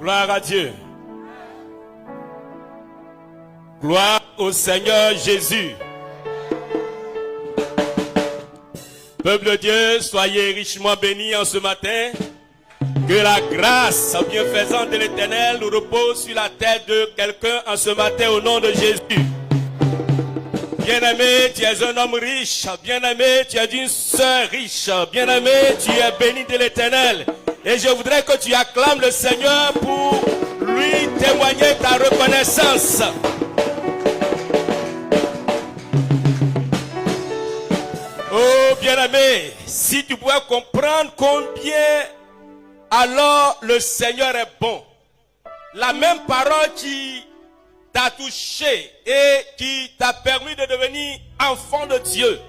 Gloire à Dieu. Gloire au Seigneur Jésus. Peuple de Dieu, soyez richement bénis en ce matin. Que la grâce bienfaisante de l'Éternel nous repose sur la tête de quelqu'un en ce matin au nom de Jésus. Bien-aimé, tu es un homme riche. Bien-aimé, tu es une sœur riche. Bien-aimé, tu es béni de l'Éternel. Et je voudrais que tu acclames le Seigneur pour lui témoigner ta reconnaissance. Oh bien-aimé, si tu pouvais comprendre combien alors le Seigneur est bon. La même parole qui t'a touché et qui t'a permis de devenir enfant de Dieu.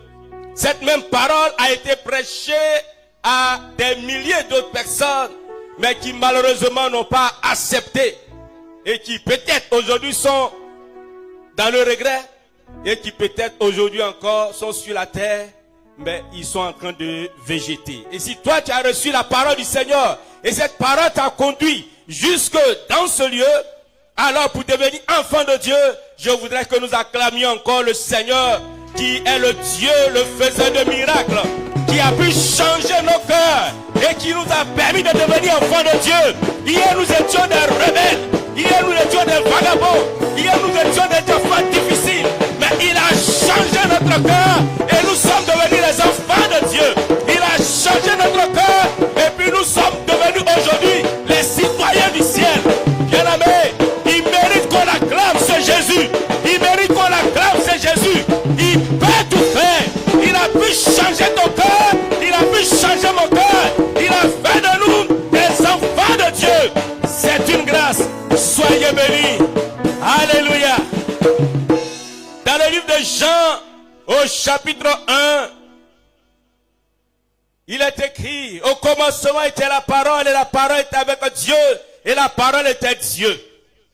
Cette même parole a été prêchée à des milliers d'autres personnes, mais qui malheureusement n'ont pas accepté et qui peut-être aujourd'hui sont dans le regret et qui peut-être aujourd'hui encore sont sur la terre, mais ils sont en train de végéter. Et si toi tu as reçu la parole du Seigneur et cette parole t'a conduit jusque dans ce lieu, alors pour devenir enfant de Dieu, je voudrais que nous acclamions encore le Seigneur qui est le Dieu, le faiseur de miracles, qui a pu changer nos cœurs et qui nous a permis de devenir enfants de Dieu. Hier nous étions des rebelles, hier nous étions des vagabonds, hier nous étions des enfants difficiles, mais il a changé notre cœur et nous sommes devenus les enfants de Dieu. Il a changé notre cœur et puis nous sommes devenus aujourd'hui les citoyens du ciel. Bien-aimés, il mérite qu'on acclame ce Jésus. Il mérite qu'on acclame ce Jésus. Il peut tout faire. Il a pu changer ton cœur. Il a pu changer mon cœur. Il a fait de nous des enfants de Dieu. C'est une grâce. Soyez bénis. Alléluia. Dans le livre de Jean, au chapitre 1, il est écrit, au commencement était la parole et la parole était avec Dieu et la parole était Dieu.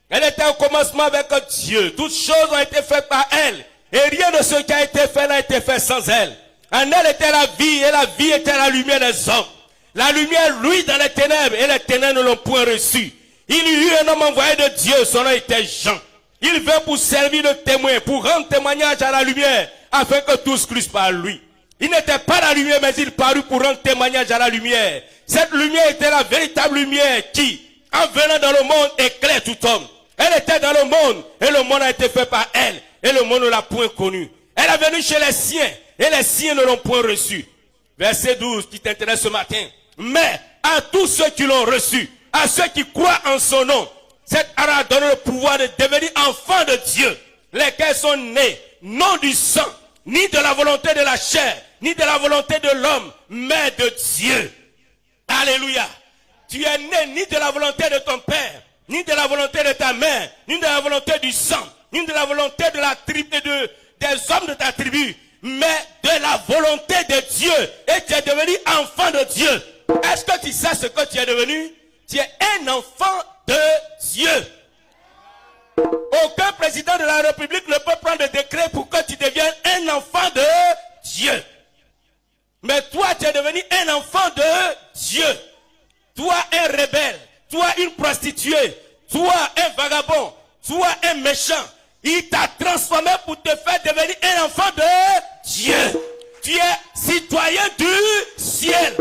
Elle était au commencement avec Dieu. Toutes choses ont été faites par elle et rien de ce qui a été fait n'a été fait sans elle. En elle était la vie et la vie était la lumière des hommes. La lumière luit dans les ténèbres et les ténèbres ne l'ont point reçue. Il y eut un homme envoyé de Dieu, son nom était Jean. Il vint pour servir de témoin, pour rendre témoignage à la lumière, afin que tous crussent par lui. Il n'était pas la lumière, mais il parut pour rendre témoignage à la lumière. Cette lumière était la véritable lumière qui, en venant dans le monde, éclaire tout homme. Elle était dans le monde, et le monde a été fait par elle, et le monde ne l'a point connue. Elle est venue chez les siens, et les siens ne l'ont point reçue. Verset 12 qui t'intéresse ce matin. Mais à tous ceux qui l'ont reçu, à ceux qui croient en son nom, cette a donné le pouvoir de devenir enfants de Dieu, lesquels sont nés, non du sang, ni de la volonté de la chair, ni de la volonté de l'homme, mais de Dieu. Alléluia. Tu es né ni de la volonté de ton père, ni de la volonté de ta mère, ni de la volonté du sang, ni de la volonté de la tribu des hommes de ta tribu, mais de la volonté de Dieu. Et tu es devenu enfant de Dieu. Est-ce que tu sais ce que tu es devenu? Tu es un enfant de Dieu. Aucun président de la République ne peut prendre de décret pour que tu deviennes un enfant de Dieu. Mais toi, tu es devenu un enfant de Dieu. Toi, un rebelle. Toi, une prostituée. Toi, un vagabond. Toi, un méchant. Il t'a transformé pour te faire devenir un enfant de Dieu. Tu es citoyen du ciel.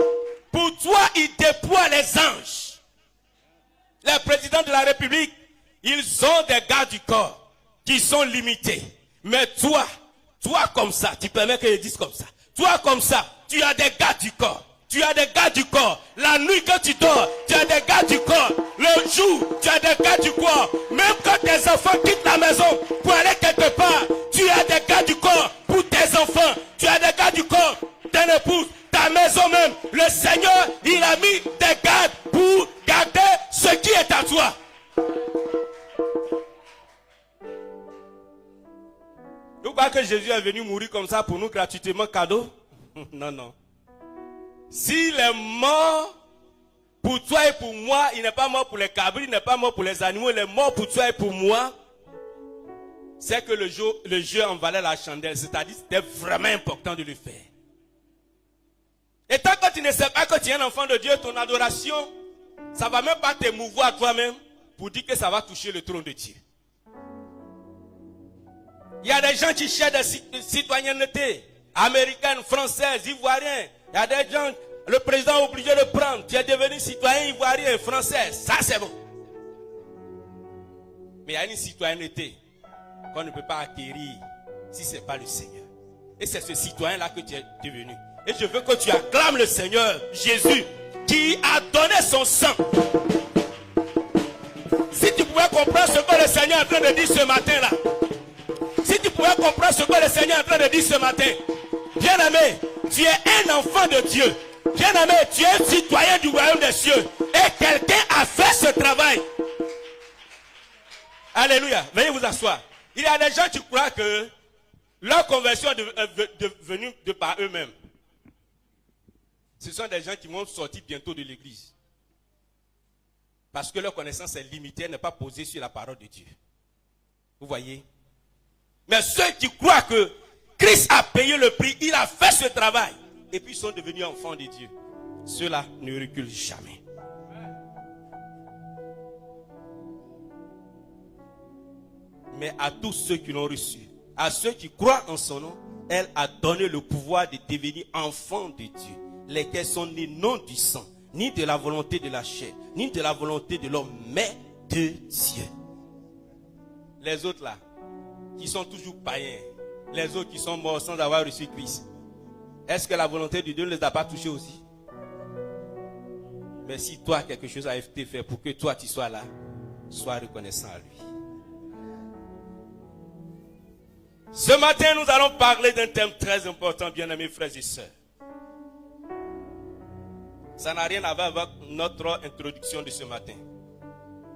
Pour toi, il déploie les anges. Les présidents de la République, ils ont des gardes du corps qui sont limités. Mais toi comme ça, tu permets que je dise comme ça. Toi comme ça, tu as des gardes du corps. Tu as des gardes du corps. La nuit que tu dors, tu as des gardes du corps. Le jour, tu as des gardes du corps. Même quand tes enfants quittent la maison pour aller quelque part, tu as des gardes du corps pour tes enfants. Tu as des gardes du corps, ton épouse, ta maison même. Le Seigneur, il a mis des gardes pour garder ce qui est à toi. Vous croyez que Jésus est venu mourir comme ça pour nous gratuitement cadeau? Non, non. S'il est mort pour toi et pour moi, il n'est pas mort pour les cabris, il n'est pas mort pour les animaux, il est mort pour toi et pour moi. C'est que le jeu en valait la chandelle, c'est-à-dire c'était vraiment important de le faire. Et tant que tu ne sais pas que tu es un enfant de Dieu, ton adoration, ça ne va même pas t'émouvoir toi-même. pour dire que ça va toucher le trône de Dieu. Il y a des gens qui cherchent des citoyennetés américaines, françaises, ivoiriennes. Il y a des gens, le président est obligé de prendre. Tu es devenu citoyen ivoirien, français. Ça, c'est bon. Mais il y a une citoyenneté qu'on ne peut pas acquérir si ce n'est pas le Seigneur. Et c'est ce citoyen-là que tu es devenu. Et je veux que tu acclames le Seigneur Jésus qui a donné son sang. Si tu pouvais comprendre ce que le Seigneur est en train de dire ce matin-là. Si tu pouvais comprendre ce que le Seigneur est en train de dire ce matin. Bien-aimé, tu es un enfant de Dieu. Bien-aimé, tu es un citoyen du royaume des cieux. Et quelqu'un a fait ce travail. Alléluia. Veuillez vous asseoir. Il y a des gens qui croient que leur conversion est devenue de par eux-mêmes. Ce sont des gens qui vont sortir bientôt de l'église. Parce que leur connaissance est limitée, elle n'est pas posée sur la parole de Dieu. Vous voyez? Mais ceux qui croient que Christ a payé le prix, il a fait ce travail, et puis ils sont devenus enfants de Dieu. Ceux-là ne reculent jamais. Mais à tous ceux qui l'ont reçu, à ceux qui croient en son nom, elle a donné le pouvoir de devenir enfants de Dieu, lesquels sont nés non du sang, ni de la volonté de la chair, ni de la volonté de l'homme, mais de Dieu. Les autres là, qui sont toujours païens, les autres qui sont morts sans avoir reçu Christ, est-ce que la volonté de Dieu ne les a pas touchés aussi? Mais si toi, quelque chose a été fait pour que toi tu sois là, sois reconnaissant à lui. Ce matin, nous allons parler d'un thème très important, bien-aimés frères et sœurs. Ça n'a rien à voir avec notre introduction de ce matin.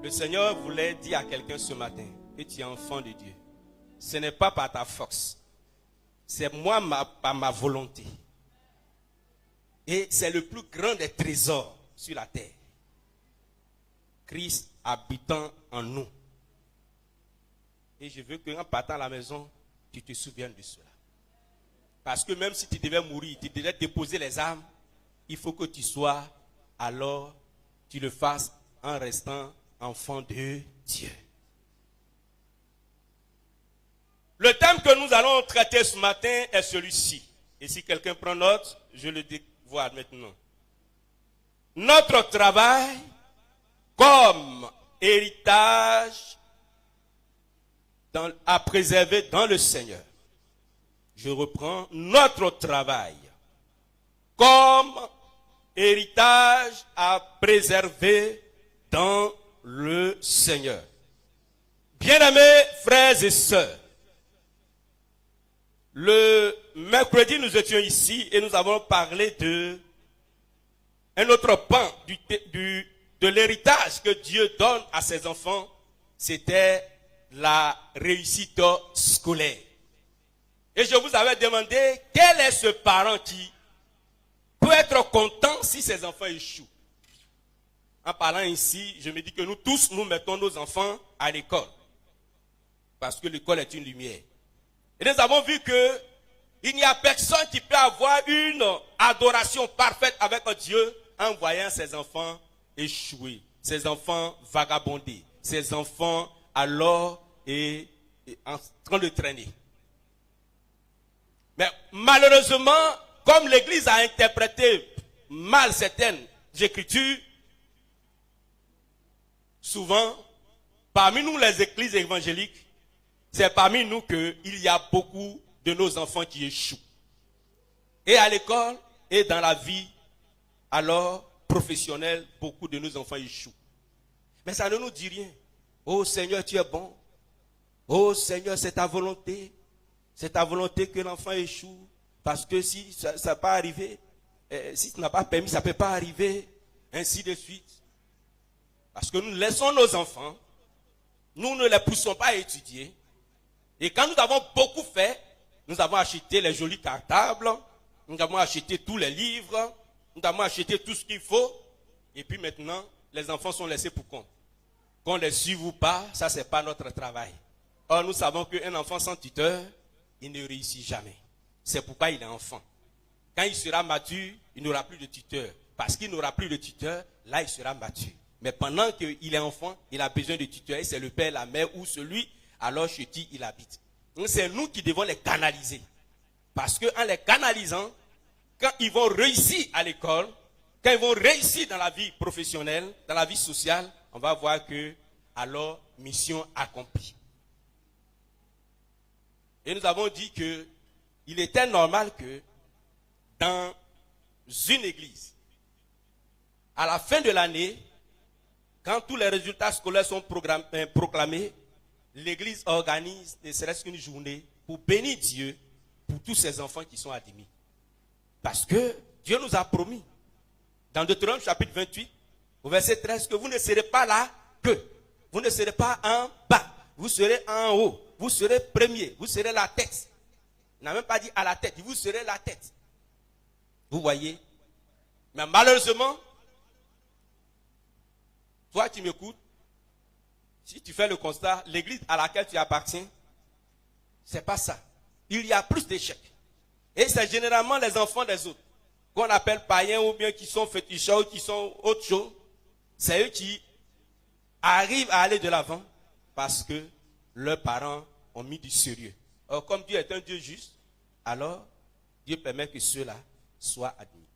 Le Seigneur voulait dire à quelqu'un ce matin que tu es enfant de Dieu. Ce n'est pas par ta force. C'est moi par ma volonté. Et c'est le plus grand des trésors sur la terre. Christ habitant en nous. Et je veux qu'en partant à la maison, tu te souviennes de cela. Parce que même si tu devais mourir, tu devais déposer les armes, il faut que tu sois, alors tu le fasses en restant enfant de Dieu. Le thème que nous allons traiter ce matin est celui-ci. Et si quelqu'un prend note, je le dévoile maintenant. Notre travail comme héritage à préserver dans le Seigneur. Je reprends, notre travail comme héritage à préserver dans le Seigneur. Bien-aimés frères et sœurs, le mercredi nous étions ici et nous avons parlé de un autre pan de l'héritage que Dieu donne à ses enfants, c'était la réussite scolaire. Et je vous avais demandé quel est ce parent qui peut être content si ses enfants échouent. En parlant ici, je me dis que nous tous, nous mettons nos enfants à l'école. Parce que l'école est une lumière. Et nous avons vu que il n'y a personne qui peut avoir une adoration parfaite avec Dieu en voyant ses enfants échouer, ses enfants vagabonder, ses enfants alors en train de traîner. Mais malheureusement, comme l'Église a interprété mal certaines écritures, souvent, parmi nous les églises évangéliques, c'est parmi nous qu'il y a beaucoup de nos enfants qui échouent. Et à l'école et dans la vie, alors professionnelle, beaucoup de nos enfants échouent. Mais ça ne nous dit rien. Oh Seigneur, tu es bon. Oh Seigneur, c'est ta volonté. C'est ta volonté que l'enfant échoue. Parce que si ça n'a pas arrivé, si tu n'as pas permis, ça ne peut pas arriver. Ainsi de suite. Parce que nous laissons nos enfants, nous ne les poussons pas à étudier. Et quand nous avons beaucoup fait, nous avons acheté les jolis cartables, nous avons acheté tous les livres, nous avons acheté tout ce qu'il faut. Et puis maintenant, les enfants sont laissés pour compte. Qu'on les suive ou pas, ça c'est pas notre travail. Or nous savons qu'un enfant sans tuteur, il ne réussit jamais. C'est pourquoi il est enfant. Quand il sera mature, il n'aura plus de tuteur. Parce qu'il n'aura plus de tuteur, là il sera mature. Mais pendant qu'il est enfant, il a besoin de tutoyer, c'est le père, la mère ou celui alors chez qui il habite. Donc c'est nous qui devons les canaliser. Parce qu'en les canalisant, quand ils vont réussir à l'école, quand ils vont réussir dans la vie professionnelle, dans la vie sociale, on va voir que alors mission accomplie. Et nous avons dit que il était normal que dans une église, à la fin de l'année, quand tous les résultats scolaires sont proclamés, l'église organise ne serait-ce qu'une journée pour bénir Dieu pour tous ces enfants qui sont admis. Parce que Dieu nous a promis, dans Deutéronome chapitre 28, au verset 13, que vous ne serez pas là que. Vous ne serez pas en bas, vous serez en haut, vous serez premier, vous serez la tête. Il n'a même pas dit à la tête, vous serez la tête. Vous voyez? Mais malheureusement, toi qui m'écoutes, si tu fais le constat, l'église à laquelle tu appartiens, c'est pas ça. Il y a plus d'échecs. Et c'est généralement les enfants des autres, qu'on appelle païens ou bien qui sont fétichards ou qui sont autre chose. C'est eux qui arrivent à aller de l'avant parce que leurs parents ont mis du sérieux. Or, comme Dieu est un Dieu juste, alors Dieu permet que ceux-là soient admis.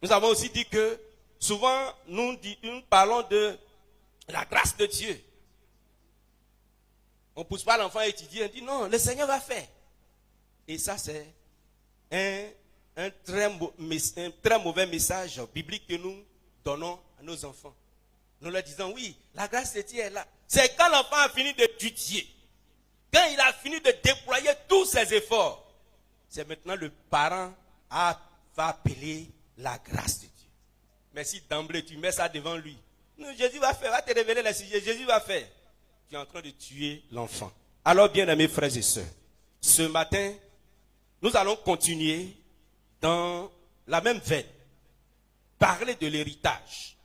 Nous avons aussi dit que souvent nous parlons de la grâce de Dieu. On ne pousse pas l'enfant à étudier, on dit non, le Seigneur va faire. Et ça, c'est un très mauvais message biblique que nous donnons à nos enfants. Nous leur disons, oui, la grâce de Dieu est là. C'est quand l'enfant a fini d'étudier, quand il a fini de déployer tous ses efforts, c'est maintenant le parent va appeler la grâce de Dieu. Mais si d'emblée tu mets ça devant lui, non, Jésus va faire, va te révéler le sujet, Jésus va faire. Tu es en train de tuer l'enfant. Alors, bien-aimés frères et sœurs, ce matin, nous allons continuer dans la même veine. Parler de l'héritage.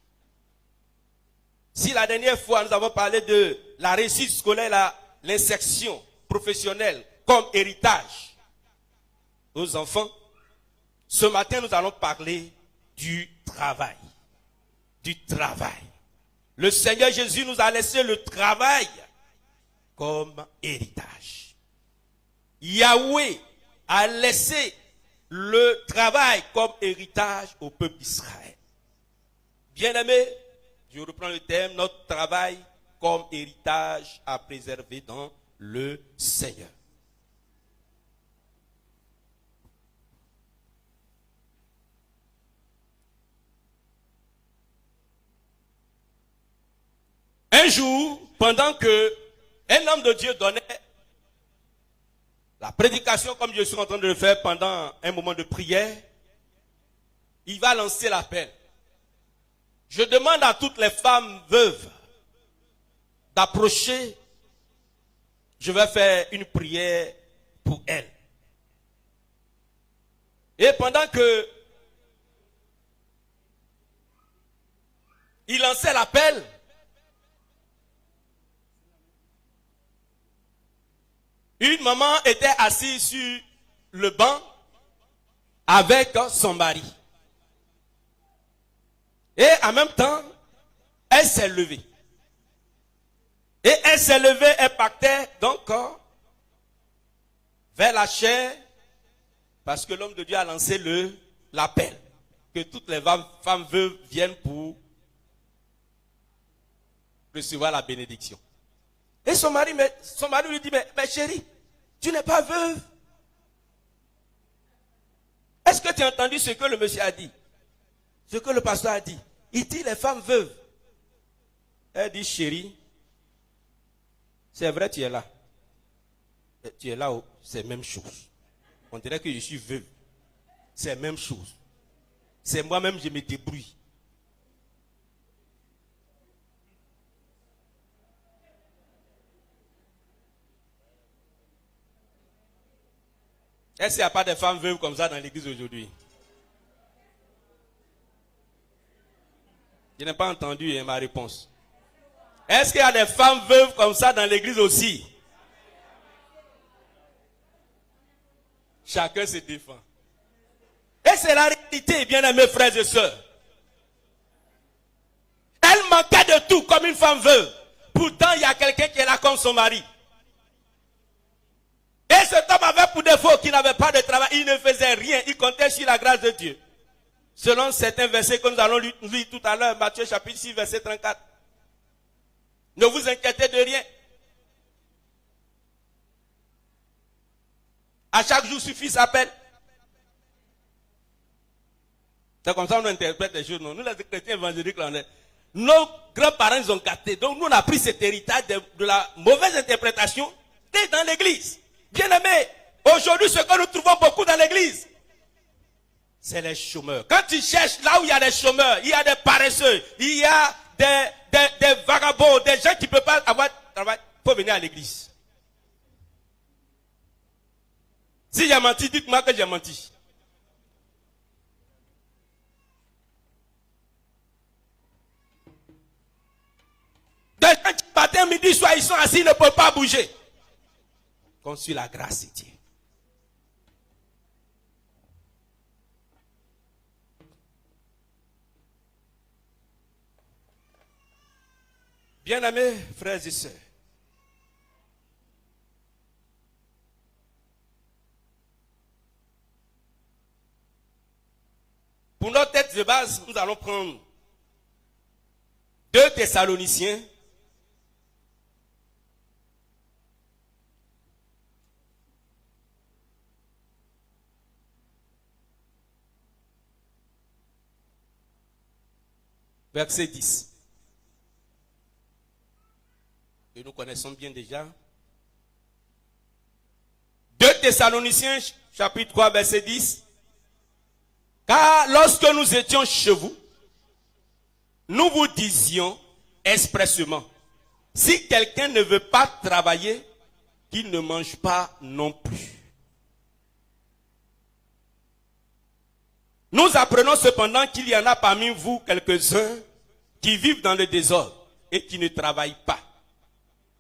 Si la dernière fois, nous avons parlé de la réussite scolaire, l'insertion professionnelle comme héritage aux enfants, ce matin, nous allons parler du travail. Du travail. Le Seigneur Jésus nous a laissé le travail comme héritage. Yahweh a laissé le travail comme héritage au peuple d'Israël. Bien-aimés, je reprends le thème, notre travail comme héritage à préserver dans le Seigneur. Un jour, pendant que un homme de Dieu donnait la prédication comme je suis en train de le faire pendant un moment de prière, il va lancer l'appel. Je demande à toutes les femmes veuves d'approcher. Je vais faire une prière pour elles. Et pendant que il lançait l'appel, une maman était assise sur le banc avec son mari. Et en même temps, elle s'est levée. Et elle s'est levée, elle partait donc vers la chair, parce que l'homme de Dieu a lancé l'appel. Que toutes les femmes veuves viennent pour recevoir la bénédiction. Et son mari lui dit, mais chérie, tu n'es pas veuve. Est-ce que tu as entendu ce que le monsieur a dit? Ce que le pasteur a dit. Il dit les femmes veuves. Elle dit, chérie, c'est vrai, tu es là. Tu es là, c'est la même chose. On dirait que je suis veuve. C'est la même chose. C'est moi-même, je me débrouille. Est-ce qu'il n'y a pas de femmes veuves comme ça dans l'église aujourd'hui? Je n'ai pas entendu ma réponse. Est-ce qu'il y a des femmes veuves comme ça dans l'église aussi? Chacun se défend. Et c'est la réalité, bien-aimés frères et sœurs. Elle manquait de tout comme une femme veuve. Pourtant, il y a quelqu'un qui est là comme son mari. Et cet homme avait pour défaut qu'il n'avait pas de travail. Il ne faisait rien. Il comptait sur la grâce de Dieu. Selon certains versets que nous allons lire tout à l'heure, Matthieu chapitre 6, verset 34. Ne vous inquiétez de rien. À chaque jour suffit sa peine. C'est comme ça qu'on interprète les choses. Non? Nous, les chrétiens évangéliques, nos grands-parents, ils ont gâté. Donc, nous, on a pris cet héritage de la mauvaise interprétation dans l'église. Bien aimé, aujourd'hui, ce que nous trouvons beaucoup dans l'église, c'est les chômeurs. Quand tu cherches là où il y a des chômeurs, il y a des paresseux, il y a des vagabonds, des gens qui ne peuvent pas avoir de travail, il faut venir à l'église. Si j'ai menti, dites-moi que j'ai menti. Des gens qui matin, midi, soir, ils sont assis, ils ne peuvent pas bouger. Qu'on suit la grâce de Dieu. Bien-aimés, frères et sœurs, pour notre texte de base, nous allons prendre 2 Thessaloniciens, verset 10. Que nous connaissons bien déjà. 2 Thessaloniciens, chapitre 3, verset 10. Car lorsque nous étions chez vous, nous vous disions expressément, si quelqu'un ne veut pas travailler, qu'il ne mange pas non plus. Nous apprenons cependant qu'il y en a parmi vous quelques-uns qui vivent dans le désordre et qui ne travaillent pas,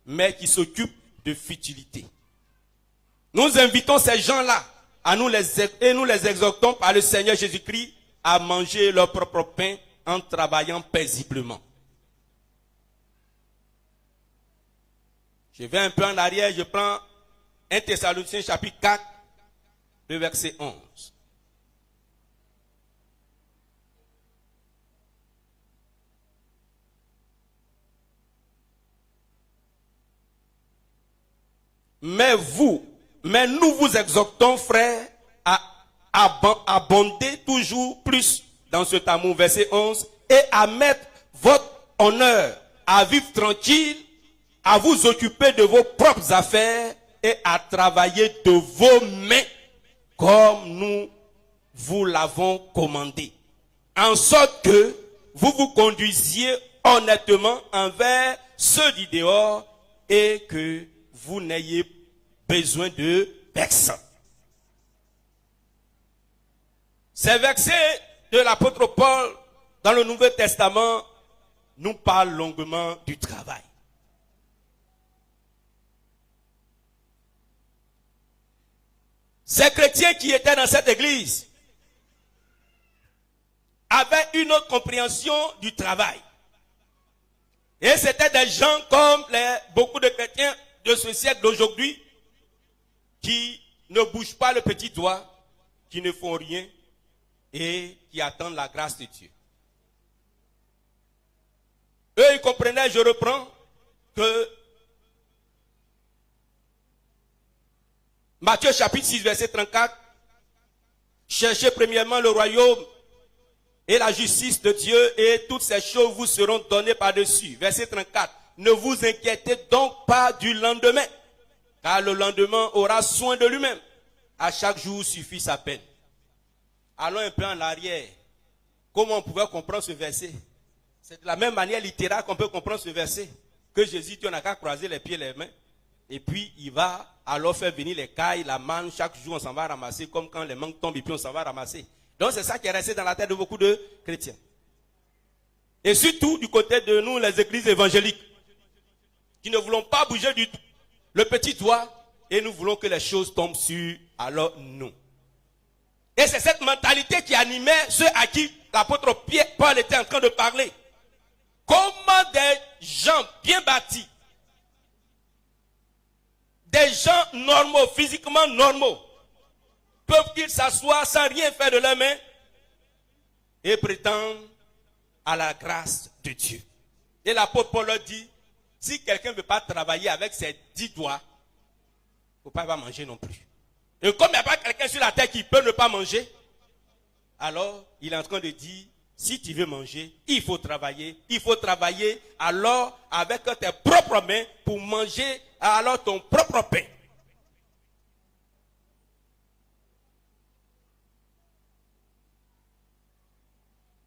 mais qui s'occupent de futilité. Nous invitons ces gens-là et nous les exhortons par le Seigneur Jésus-Christ à manger leur propre pain en travaillant paisiblement. Je vais un peu en arrière, je prends 1 Thessaloniciens chapitre 4, le verset 11. Mais nous vous exhortons, frères, à abonder toujours plus dans cet amour, verset 11, et à mettre votre honneur, à vivre tranquille, à vous occuper de vos propres affaires et à travailler de vos mains comme nous vous l'avons commandé. En sorte que vous vous conduisiez honnêtement envers ceux du dehors et que vous n'ayez besoin de personne. Ces versets de l'apôtre Paul dans le Nouveau Testament nous parlent longuement du travail. Ces chrétiens qui étaient dans cette église avaient une autre compréhension du travail. Et c'était des gens comme beaucoup de chrétiens de ce siècle d'aujourd'hui qui ne bougent pas le petit doigt, qui ne font rien et qui attendent la grâce de Dieu. Eux, ils comprenaient, je reprends, que Matthieu chapitre 6, verset 34, cherchez premièrement le royaume et la justice de Dieu et toutes ces choses vous seront données par-dessus. Verset 34, ne vous inquiétez donc pas du lendemain, car le lendemain aura soin de lui-même. À chaque jour suffit sa peine. Allons un peu en arrière. Comment on pouvait comprendre ce verset? C'est de la même manière littérale qu'on peut comprendre ce verset. Que Jésus, tu n'as qu'à croiser les pieds et les mains. Et puis, il va alors faire venir les cailles, la manne. Chaque jour, on s'en va ramasser. Comme quand les mangues tombent et puis on s'en va ramasser. Donc, c'est ça qui est resté dans la tête de beaucoup de chrétiens. Et surtout, du côté de nous, les églises évangéliques, qui ne voulons pas bouger du tout le petit doigt, et nous voulons que les choses tombent sur alors nous. Et c'est cette mentalité qui animait ceux à qui l'apôtre Paul était en train de parler. comment des gens bien bâtis, des gens normaux, physiquement normaux, peuvent-ils s'asseoir sans rien faire de leurs mains et prétendre à la grâce de Dieu? Et l'apôtre Paul leur dit, si quelqu'un ne veut pas travailler avec ses 10 doigts, il ne faut pas manger non plus. Et comme il n'y a pas quelqu'un sur la terre qui peut ne pas manger, alors il est en train de dire, si tu veux manger, il faut travailler. Il faut travailler alors avec tes propres mains pour manger alors ton propre pain.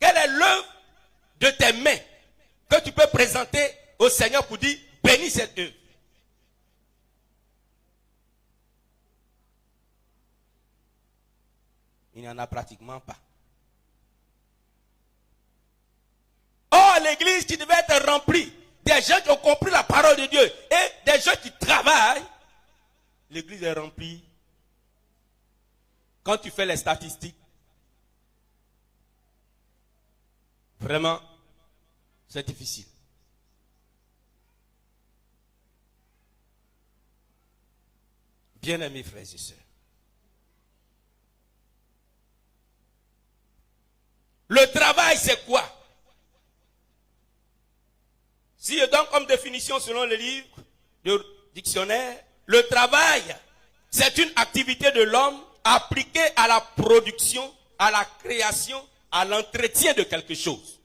Quelle est l'œuvre de tes mains que tu peux présenter au Seigneur pour dire, bénis cette œuvre? Il n'y en a pratiquement pas. Or, l'église qui devait être remplie des gens qui ont compris la parole de Dieu et des gens qui travaillent, l'église est remplie. Quand tu fais les statistiques, vraiment, c'est difficile. Bien-aimés frères et sœurs, le travail, c'est quoi? Si je donne comme définition selon le livre du dictionnaire, le travail, c'est une activité de l'homme appliquée à la production, à la création, à l'entretien de quelque chose.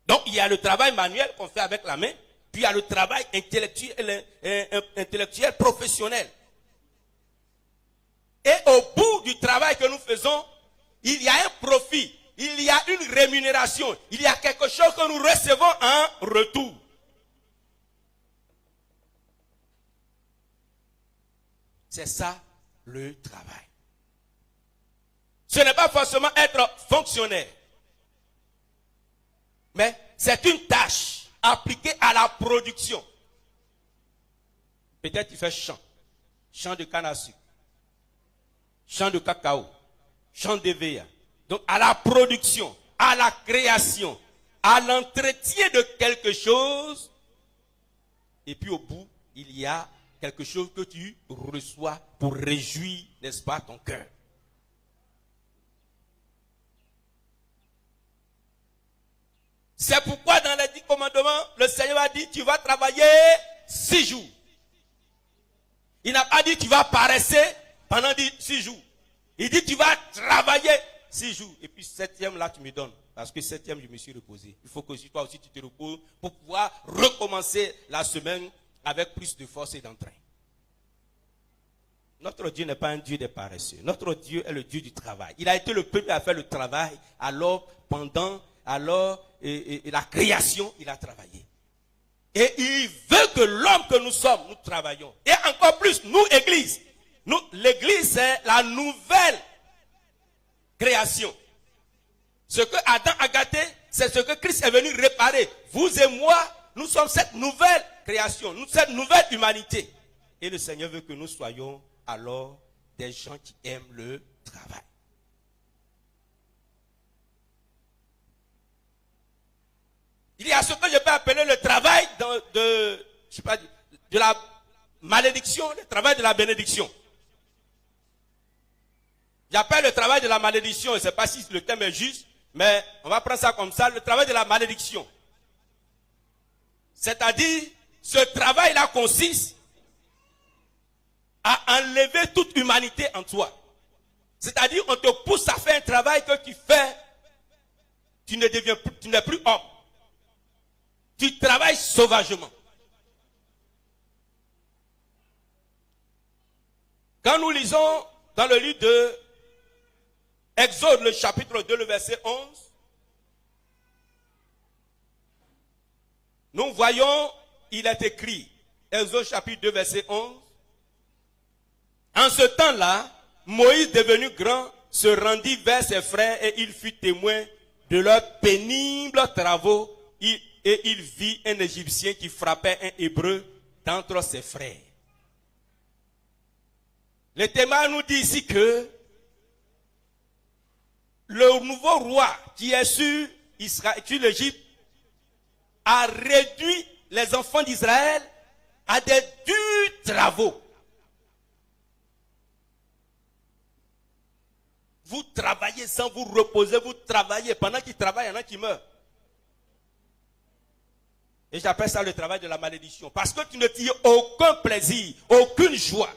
Donc il y a le travail manuel qu'on fait avec la main, puis il y a le travail intellectuel professionnel. Et au bout du travail que nous faisons, il y a un profit, il y a une rémunération, il y a quelque chose que nous recevons en retour. C'est ça le travail. Ce n'est pas forcément être fonctionnaire, mais c'est une tâche appliquée à la production. Peut-être tu fais champ de canne à sucre, champ de cacao, champ d'EVA. Donc à la production, à la création, à l'entretien de quelque chose. Et puis au bout, il y a quelque chose que tu reçois pour réjouir, n'est-ce pas, ton cœur. C'est pourquoi dans les 10 commandements, le Seigneur a dit, tu vas travailler 6 jours. Il n'a pas dit, tu vas paresser pendant 6 jours. Il dit, tu vas travailler 6 jours. Et puis 7e, là, tu me donnes. Parce que 7e, je me suis reposé. Il faut que toi aussi, tu te reposes pour pouvoir recommencer la semaine avec plus de force et d'entrain. Notre Dieu n'est pas un Dieu des paresseux. Notre Dieu est le Dieu du travail. Il a été le premier à faire le travail. Alors, pendant la création, il a travaillé. Et il veut que l'homme que nous sommes, nous travaillons. Et encore plus, nous, Église. L'église, c'est la nouvelle création. Ce que Adam a gâté, c'est ce que Christ est venu réparer. Vous et moi, nous sommes cette nouvelle création, cette nouvelle humanité. Et le Seigneur veut que nous soyons alors des gens qui aiment le travail. Il y a ce que je peux appeler le travail de la malédiction, le travail de la bénédiction. J'appelle le travail de la malédiction, je ne sais pas si le thème est juste, mais on va prendre ça comme ça, le travail de la malédiction. C'est-à-dire, ce travail-là consiste à enlever toute humanité en toi. C'est-à-dire, on te pousse à faire un travail que tu fais, tu n'es plus homme. Tu travailles sauvagement. Quand nous lisons dans le livre de Exode, le chapitre 2, le verset 11, nous voyons, il est écrit, Exode chapitre 2, verset 11, en ce temps-là, Moïse, devenu grand, se rendit vers ses frères et il fut témoin de leurs pénibles travaux et il vit un Égyptien qui frappait un Hébreu d'entre ses frères. Le témoin nous dit ici que le nouveau roi qui est sur l'Égypte a réduit les enfants d'Israël à des durs travaux. Vous travaillez sans vous reposer, vous travaillez. Pendant qu'ils travaillent, il y en a qui meurent. Et j'appelle ça le travail de la malédiction. Parce que tu ne tires aucun plaisir, aucune joie.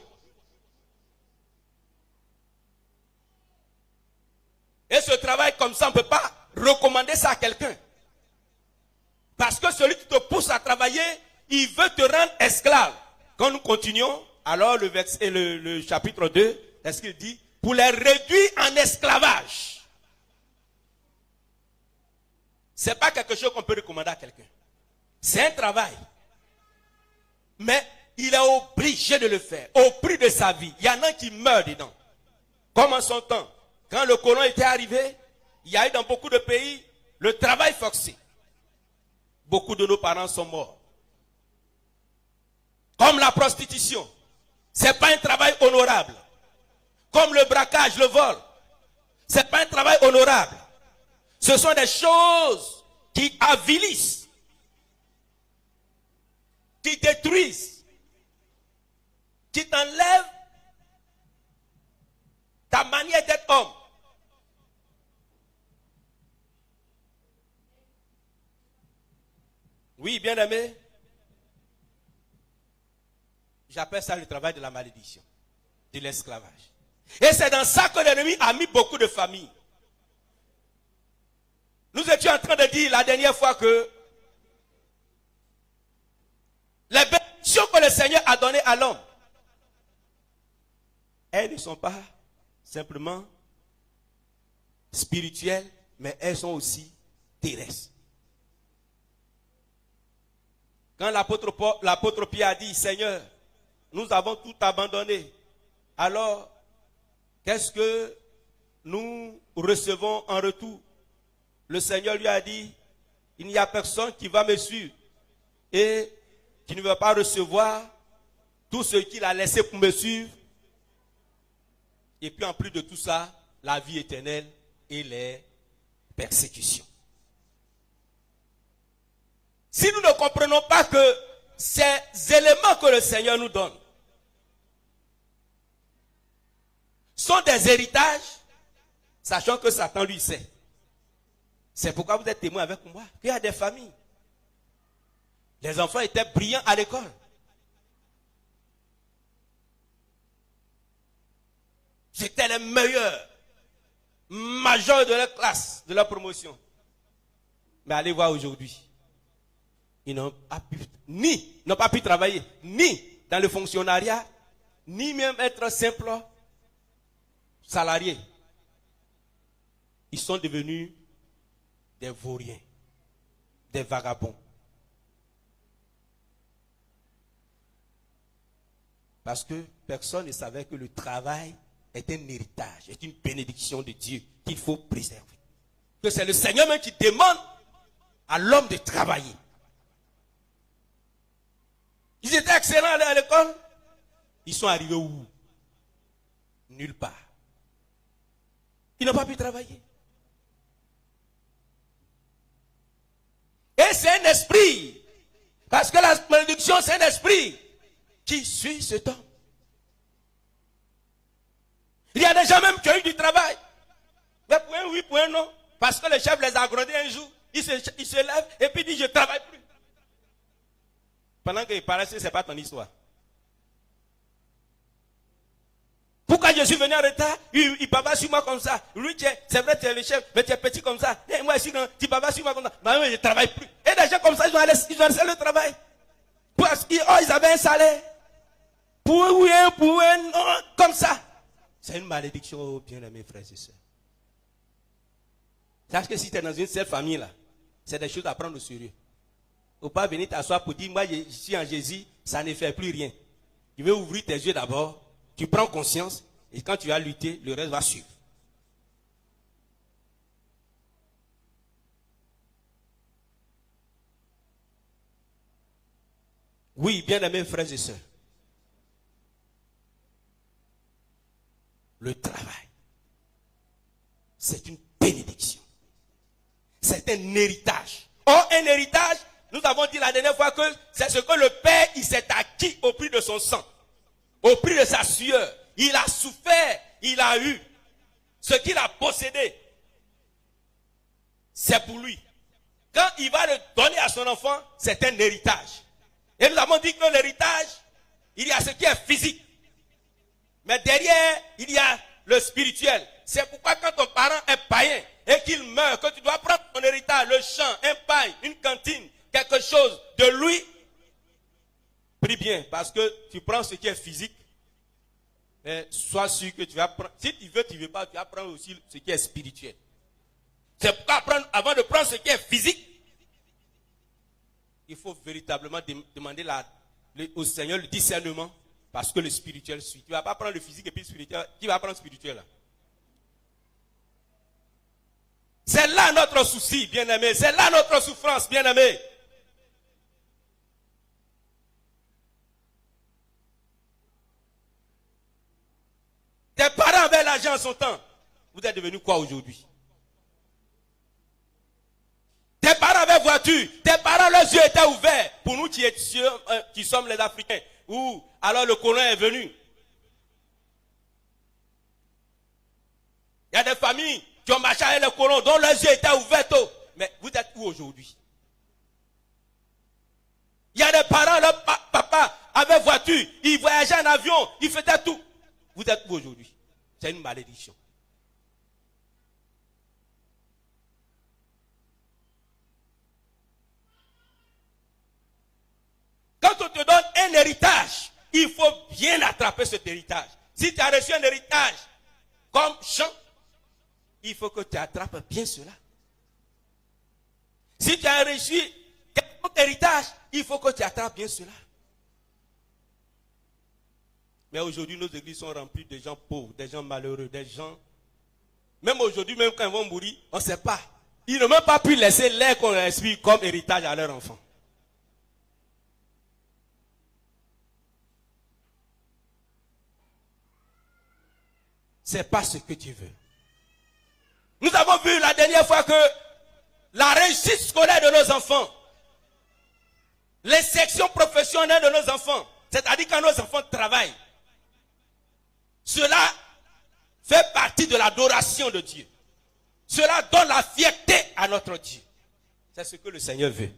Et ce travail comme ça, on ne peut pas recommander ça à quelqu'un. Parce que celui qui te pousse à travailler, il veut te rendre esclave. Quand nous continuons, alors le chapitre 2, est-ce qu'il dit? Pour les réduire en esclavage. Ce n'est pas quelque chose qu'on peut recommander à quelqu'un. C'est un travail. Mais il est obligé de le faire, au prix de sa vie. Il y en a qui meurent dedans. Comme en son temps, quand le colon était arrivé, il y a eu dans beaucoup de pays le travail forcé. Beaucoup de nos parents sont morts. Comme la prostitution. Ce n'est pas un travail honorable. Comme le braquage, le vol. Ce n'est pas un travail honorable. Ce sont des choses qui avilissent, qui détruisent, qui t'enlèvent ta manière d'être homme. Oui, bien aimé. J'appelle ça le travail de la malédiction, de l'esclavage. Et c'est dans ça que l'ennemi a mis beaucoup de familles. Nous étions en train de dire la dernière fois que les bénédictions que le Seigneur a données à l'homme, elles ne sont pas simplement spirituelles, mais elles sont aussi terrestres. Quand l'apôtre Pierre a dit, Seigneur, nous avons tout abandonné, alors qu'est-ce que nous recevons en retour? Le Seigneur lui a dit, il n'y a personne qui va me suivre et qui ne va pas recevoir tout ce qu'il a laissé pour me suivre. Et puis en plus de tout ça, la vie éternelle et les persécutions. Si nous ne comprenons pas que ces éléments que le Seigneur nous donne sont des héritages, sachant que Satan lui sait. C'est pourquoi vous êtes témoin avec moi qu'il y a des familles. Les enfants étaient brillants à l'école. C'était les meilleurs majeurs de leur classe, de leur promotion. Mais allez voir aujourd'hui. Ils n'ont pas pu travailler, ni dans le fonctionnariat, ni même être simples salariés. Ils sont devenus des vauriens, des vagabonds. Parce que personne ne savait que le travail est un héritage, est une bénédiction de Dieu qu'il faut préserver. Que c'est le Seigneur même qui demande à l'homme de travailler. Ils étaient excellents à l'école. Ils sont arrivés où? Nulle part. Ils n'ont pas pu travailler. Et c'est un esprit. Parce que la malédiction, c'est un esprit qui suit cet homme. Il y a des gens même qui ont eu du travail. Mais pour un oui, pour un non. Parce que le chef les a grondés un jour. Il se lève et puis dit, je ne travaille plus. Pendant qu'il paraît que ce n'est pas ton histoire. Pourquoi je suis venu en retard? Il parle sur moi comme ça. Lui, c'est vrai, tu es le chef, mais tu es petit comme ça. Et moi, ici, tu parles sur moi comme ça. Mais je ne travaille plus. Et des gens comme ça, ils ont laissé le travail. Parce qu'ils avaient un salaire. Pour un non, comme ça. C'est une malédiction, bien aimés frères et sœurs. Sache que si tu es dans une seule famille, là, c'est des choses à prendre au sérieux. Il ne faut pas venir t'asseoir pour dire, moi, je suis en Jésus, ça ne fait plus rien. Tu veux ouvrir tes yeux d'abord, tu prends conscience, et quand tu vas lutter, le reste va suivre. Oui, bien aimés frères et sœurs. Le travail, c'est une bénédiction. C'est un héritage. Or, un héritage Nous avons dit la dernière fois que c'est ce que le Père, il s'est acquis au prix de son sang, au prix de sa sueur. Il a souffert, il a eu. Ce qu'il a possédé, c'est pour lui. Quand il va le donner à son enfant, c'est un héritage. Et nous avons dit que l'héritage, il y a ce qui est physique. Mais derrière, il y a le spirituel. C'est pourquoi quand ton parent est païen et qu'il meurt, que tu dois prendre ton héritage, le champ, un paille, une cantine, quelque chose de lui, prie bien, parce que tu prends ce qui est physique, mais sois sûr que tu vas prendre, si tu veux pas, tu vas prendre aussi ce qui est spirituel. C'est pourquoi avant de prendre ce qui est physique, il faut véritablement demander au Seigneur le discernement, parce que le spirituel suit. Tu ne vas pas prendre le physique et puis le spirituel. Qui va prendre le spirituel là? C'est là notre souci, bien-aimé. C'est là notre souffrance, bien-aimé. Tes parents avaient l'argent en son temps. Vous êtes devenus quoi aujourd'hui? Tes parents avaient voiture. Tes parents, leurs yeux étaient ouverts. Pour nous qui sommes les Africains. Ou alors le colon est venu. Il y a des familles qui ont marché avec le colon, dont leurs yeux étaient ouverts tôt. Mais vous êtes où aujourd'hui? Il y a des parents, leur papa avait voiture, il voyageait en avion, il faisait tout. Vous êtes où aujourd'hui? C'est une malédiction. Quand on te donne un héritage, il faut bien attraper cet héritage. Si tu as reçu un héritage comme champ, il faut que tu attrapes bien cela. Si tu as reçu un héritage, il faut que tu attrapes bien cela. Mais aujourd'hui, nos églises sont remplies de gens pauvres, des gens malheureux, des gens... Même aujourd'hui, même quand ils vont mourir, on ne sait pas. Ils n'ont même pas pu laisser l'air qu'on respire comme héritage à leurs enfants. Ce n'est pas ce que tu veux. Nous avons vu la dernière fois que la réussite scolaire de nos enfants, les sections professionnelles de nos enfants, c'est-à-dire quand nos enfants travaillent, cela fait partie de l'adoration de Dieu. Cela donne la fierté à notre Dieu. C'est ce que le Seigneur veut.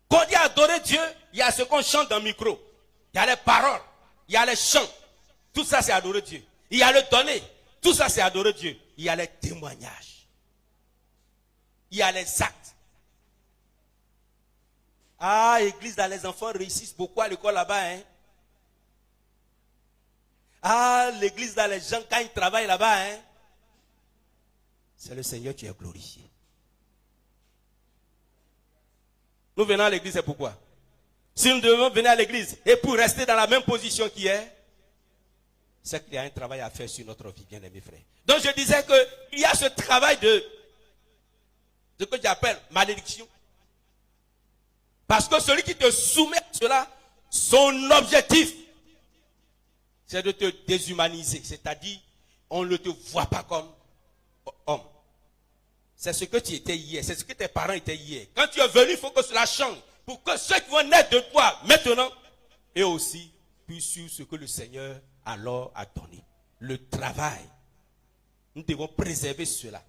Quand on dit adorer Dieu, il y a ce qu'on chante dans le micro. Il y a les paroles, il y a les chants. Tout ça, c'est adorer Dieu. Il y a le donner. Tout ça, c'est adorer Dieu. Il y a les témoignages. Il y a les actes. Ah, église, là, les enfants réussissent beaucoup à l'école là-bas. Hein? Ah, l'église, là, les gens, quand ils travaillent là-bas, hein? C'est le Seigneur qui est glorifié. Nous venons à l'église, c'est pourquoi? Si nous devons venir à l'église et pour rester dans la même position qu'il est, c'est qu'il y a un travail à faire sur notre vie, bien aimés frères. Donc je disais qu'il y a ce travail de ce que j'appelle malédiction. Parce que celui qui te soumet à cela, son objectif, c'est de te déshumaniser. C'est-à-dire, on ne te voit pas comme homme. C'est ce que tu étais hier, c'est ce que tes parents étaient hier. Quand tu es venu, il faut que cela change. Pour que ceux qui vont naître de toi maintenant, et aussi, puissent suivre ce que le Seigneur alors a donné. Le travail. Nous devons préserver cela.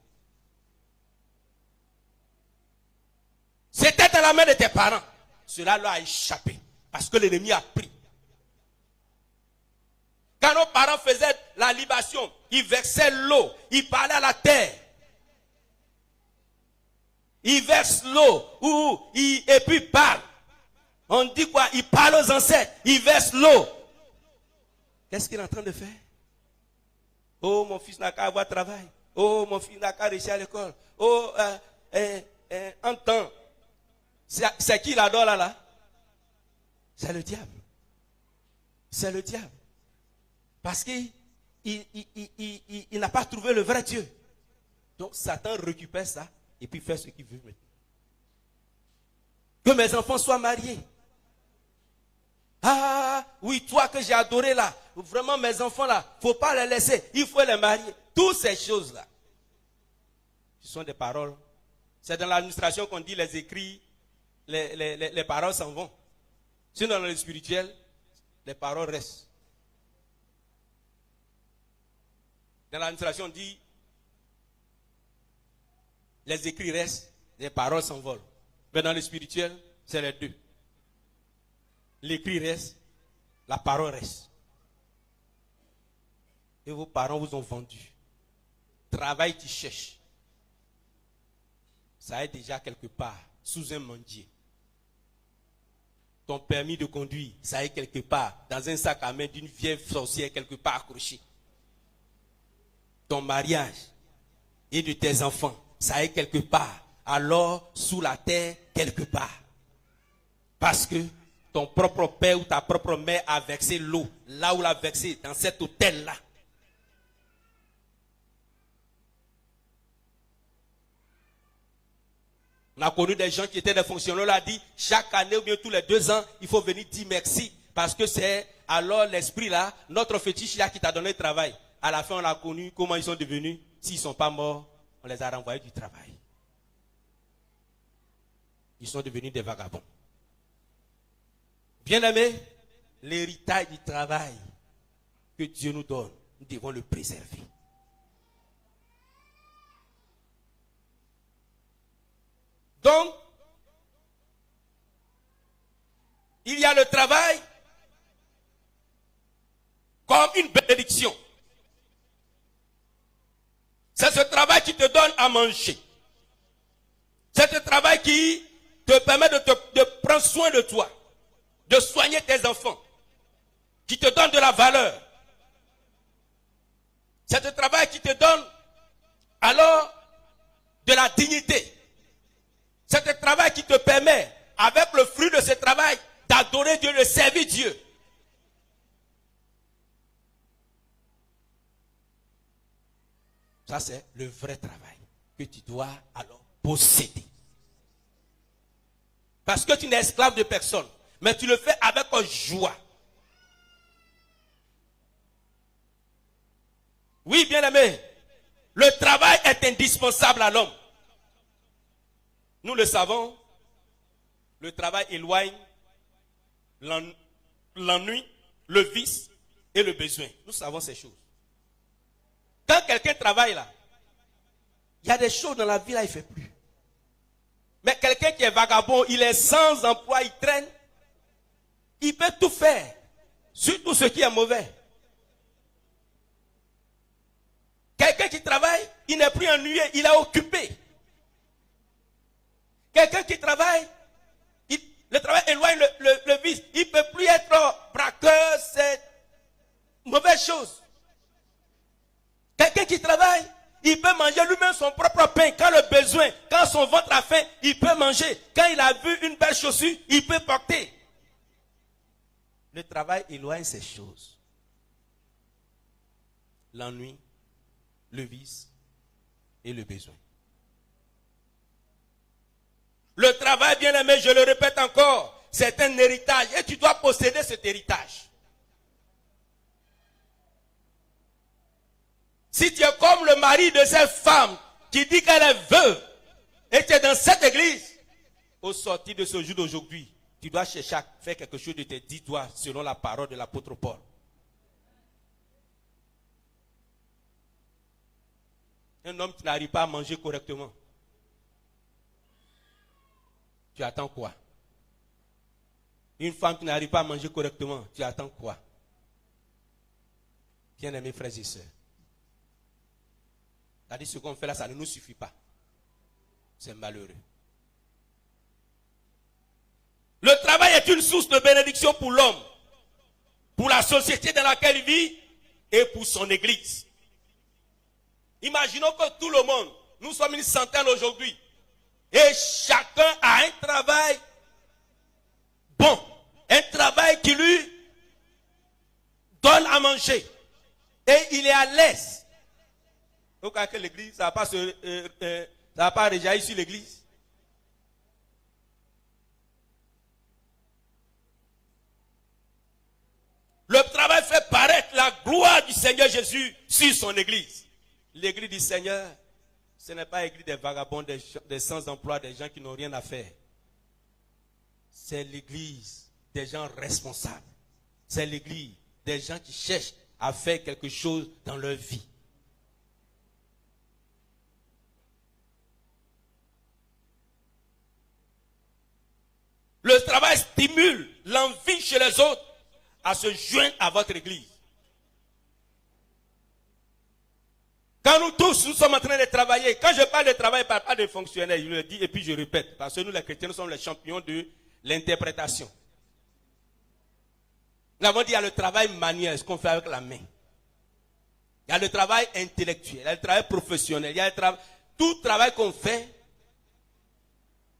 C'était dans la main de tes parents. Cela leur a échappé. Parce que l'ennemi a pris. Quand nos parents faisaient la libation, ils versaient l'eau, ils parlaient à la terre. Ils versent l'eau, et puis ils parlent. On dit quoi? Ils parlent aux ancêtres, ils versent l'eau. Qu'est-ce qu'il est en train de faire? Oh, mon fils n'a qu'à avoir travail. Oh, mon fils n'a qu'à réussir à l'école. Oh, entends. C'est qui l'adore là? C'est le diable. C'est le diable. Parce qu'il n'a pas trouvé le vrai Dieu. Donc Satan récupère ça et puis fait ce qu'il veut maintenant. Que mes enfants soient mariés. Ah, oui, toi que j'ai adoré là. Vraiment, mes enfants là, il ne faut pas les laisser. Il faut les marier. Toutes ces choses-là. Ce sont des paroles. C'est dans l'administration qu'on dit les écrits, les paroles s'en vont. Sinon, dans le spirituel, les paroles restent. Dans l'administration, on dit les écrits restent, les paroles s'envolent. Mais dans le spirituel, c'est les deux. L'écrit reste, la parole reste. Et vos parents vous ont vendu. Travail tu cherches. Ça est déjà quelque part, sous un mendier. Ton permis de conduire, ça est quelque part, dans un sac à main d'une vieille sorcière quelque part accroché. Ton mariage et de tes enfants, ça est quelque part, alors sous la terre quelque part. Parce que ton propre père ou ta propre mère a versé l'eau, là où l'a versé, dans cet hôtel-là. On a connu des gens qui étaient des fonctionnaires, on a dit, chaque année ou bien tous les 2 ans, il faut venir dire merci. Parce que c'est alors l'esprit là, notre fétiche là qui t'a donné le travail. À la fin, on a connu comment ils sont devenus. S'ils ne sont pas morts, on les a renvoyés du travail. Ils sont devenus des vagabonds. Bien-aimés, l'héritage du travail que Dieu nous donne, nous devons le préserver. Donc, il y a le travail comme une bénédiction. C'est ce travail qui te donne à manger. C'est ce travail qui te permet de prendre soin de toi, de soigner tes enfants, qui te donne de la valeur. C'est ce travail qui te donne alors de la dignité. C'est ce travail qui te permet, avec le fruit de ce travail, d'adorer Dieu, de servir Dieu. Ça, c'est le vrai travail que tu dois alors posséder. Parce que tu n'es esclave de personne, mais tu le fais avec joie. Oui, bien-aimé, le travail est indispensable à l'homme. Nous le savons, le travail éloigne l'ennui, le vice et le besoin. Nous savons ces choses. Quand quelqu'un travaille là, il y a des choses dans la vie là, il ne fait plus. Mais quelqu'un qui est vagabond, il est sans emploi, il traîne, il peut tout faire, surtout ce qui est mauvais. Quelqu'un qui travaille, il n'est plus ennuyé, il est occupé. Quelqu'un qui travaille, le travail éloigne le vice. Il ne peut plus être braqueur, c'est mauvaise chose. Quelqu'un qui travaille, il peut manger lui-même son propre pain quand le besoin, quand son ventre a faim, il peut manger. Quand il a vu une belle chaussure, il peut porter. Le travail éloigne ces choses. L'ennui, le vice et le besoin. Le travail, bien-aimé, je le répète encore, c'est un héritage et tu dois posséder cet héritage. Si tu es comme le mari de cette femme qui dit qu'elle est veuve et tu es dans cette église, au sortir de ce jour d'aujourd'hui, tu dois chercher à faire quelque chose de tes 10 doigts selon la parole de l'apôtre Paul. Un homme qui n'arrive pas à manger correctement, tu attends quoi? Une femme qui n'arrive pas à manger correctement, tu attends quoi? Bien-aimés frères et sœurs, c'est-à-dire ce qu'on fait là, ça ne nous suffit pas. C'est malheureux. Le travail est une source de bénédiction pour l'homme, pour la société dans laquelle il vit et pour son église. Imaginons que tout le monde, nous sommes une centaine aujourd'hui, et chacun a un travail bon, un travail qui lui donne à manger. Et il est à l'aise. Donc, que l'église, ça ne va pas réjaillir sur l'église. Le travail fait paraître la gloire du Seigneur Jésus sur son église. L'église du Seigneur, Ce n'est pas l'église des vagabonds, des sans-emploi, des gens qui n'ont rien à faire. C'est l'église des gens responsables. C'est l'église des gens qui cherchent à faire quelque chose dans leur vie. Le travail stimule l'envie chez les autres à se joindre à votre église. Quand nous tous, nous sommes en train de travailler, quand je parle de travail, je ne parle pas de fonctionnaires, je le dis et puis je répète, parce que nous les chrétiens, nous sommes les champions de l'interprétation. Nous avons dit, il y a le travail manuel, ce qu'on fait avec la main. Il y a le travail intellectuel, il y a le travail professionnel, il y a le travail, tout travail qu'on fait,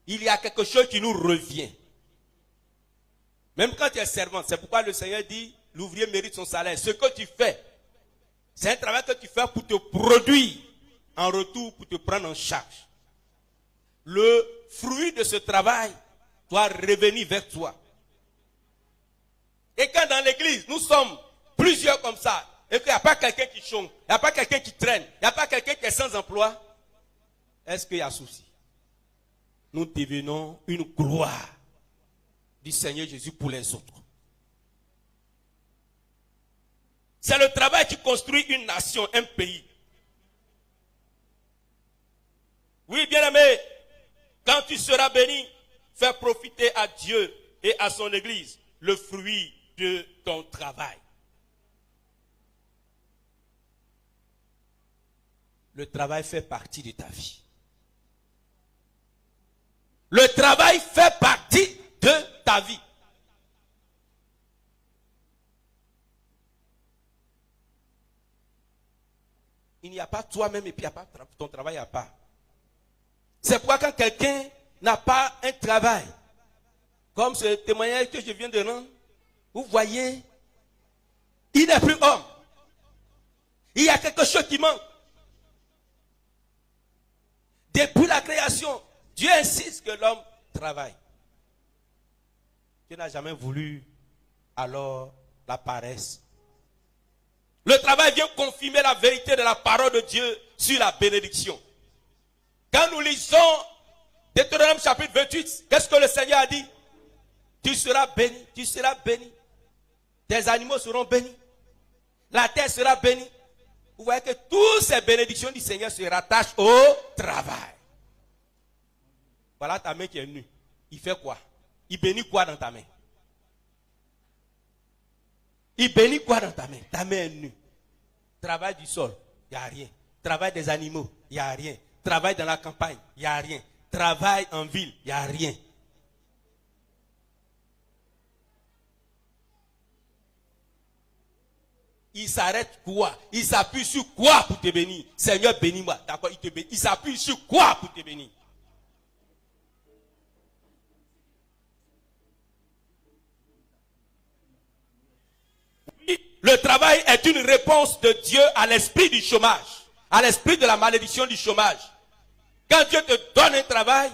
il y a quelque chose qui nous revient. Même quand tu es servant, c'est pourquoi le Seigneur dit, l'ouvrier mérite son salaire. Ce que tu fais, c'est un travail que tu fais pour te produire, en retour pour te prendre en charge. Le fruit de ce travail doit revenir vers toi. Et quand dans l'église, nous sommes plusieurs comme ça, et qu'il n'y a pas quelqu'un qui chôme, il n'y a pas quelqu'un qui traîne, il n'y a pas quelqu'un qui est sans emploi, est-ce qu'il y a souci? Nous devenons une gloire du Seigneur Jésus pour les autres. C'est le travail qui construit une nation, un pays. Oui, bien-aimé, quand tu seras béni, fais profiter à Dieu et à son Église le fruit de ton travail. Le travail fait partie de ta vie. Le travail fait partie de ta vie. Il n'y a pas toi-même et puis il n'y a pas ton travail à part. C'est pourquoi quand quelqu'un n'a pas un travail, comme ce témoignage que je viens de rendre, vous voyez, il n'est plus homme. Il y a quelque chose qui manque. Depuis la création, Dieu insiste que l'homme travaille. Dieu n'a jamais voulu alors la paresse. Le travail vient confirmer la vérité de la parole de Dieu sur la bénédiction. Quand nous lisons Deutéronome chapitre 28, qu'est-ce que le Seigneur a dit? Tu seras béni, tu seras béni. Tes animaux seront bénis. La terre sera bénie. Vous voyez que toutes ces bénédictions du Seigneur se rattachent au travail. Voilà ta main qui est nue. Il fait quoi? Il bénit quoi dans ta main? Il bénit quoi dans ta main? Ta main est nue. Travail du sol, il n'y a rien. Travail des animaux, il n'y a rien. Travail dans la campagne, il n'y a rien. Travail en ville, il n'y a rien. Il s'arrête quoi? Il s'appuie sur quoi pour te bénir? Seigneur, bénis-moi. D'accord, il te bénit. Il s'appuie sur quoi pour te bénir? Le travail est une réponse de Dieu à l'esprit du chômage, à l'esprit de la malédiction du chômage. Quand Dieu te donne un travail,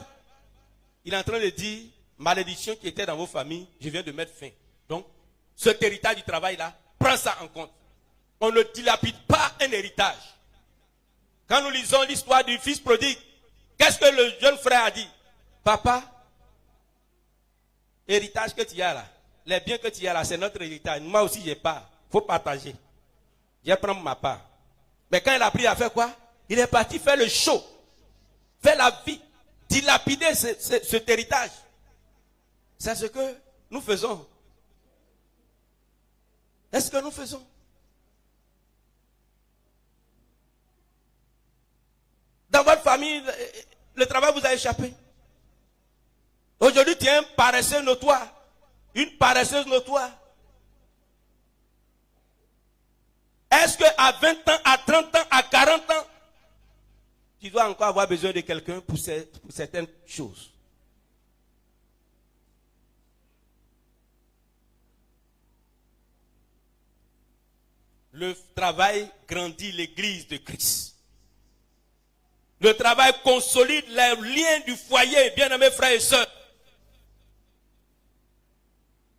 il est en train de dire, malédiction qui était dans vos familles, je viens de mettre fin. Donc, cet héritage du travail-là, prends ça en compte. On ne dilapide pas un héritage. Quand nous lisons l'histoire du fils prodigue, qu'est-ce que le jeune frère a dit? Papa, héritage que tu as là, les biens que tu as là, c'est notre héritage. Moi aussi, j'ai pas. Il faut partager. Je vais prendre ma part. Mais quand il a pris à faire quoi? Il est parti faire le show. Faire la vie. Dilapider cet héritage. C'est ce que nous faisons. Est-ce que nous faisons? Dans votre famille, le travail vous a échappé. Aujourd'hui, tu es un paresseux notoire. Une paresseuse notoire. Est-ce qu'à 20 ans, à 30 ans, à 40 ans, tu dois encore avoir besoin de quelqu'un pour certaines choses? Le travail grandit l'église de Christ. Le travail consolide les liens du foyer, bien-aimés frères et sœurs.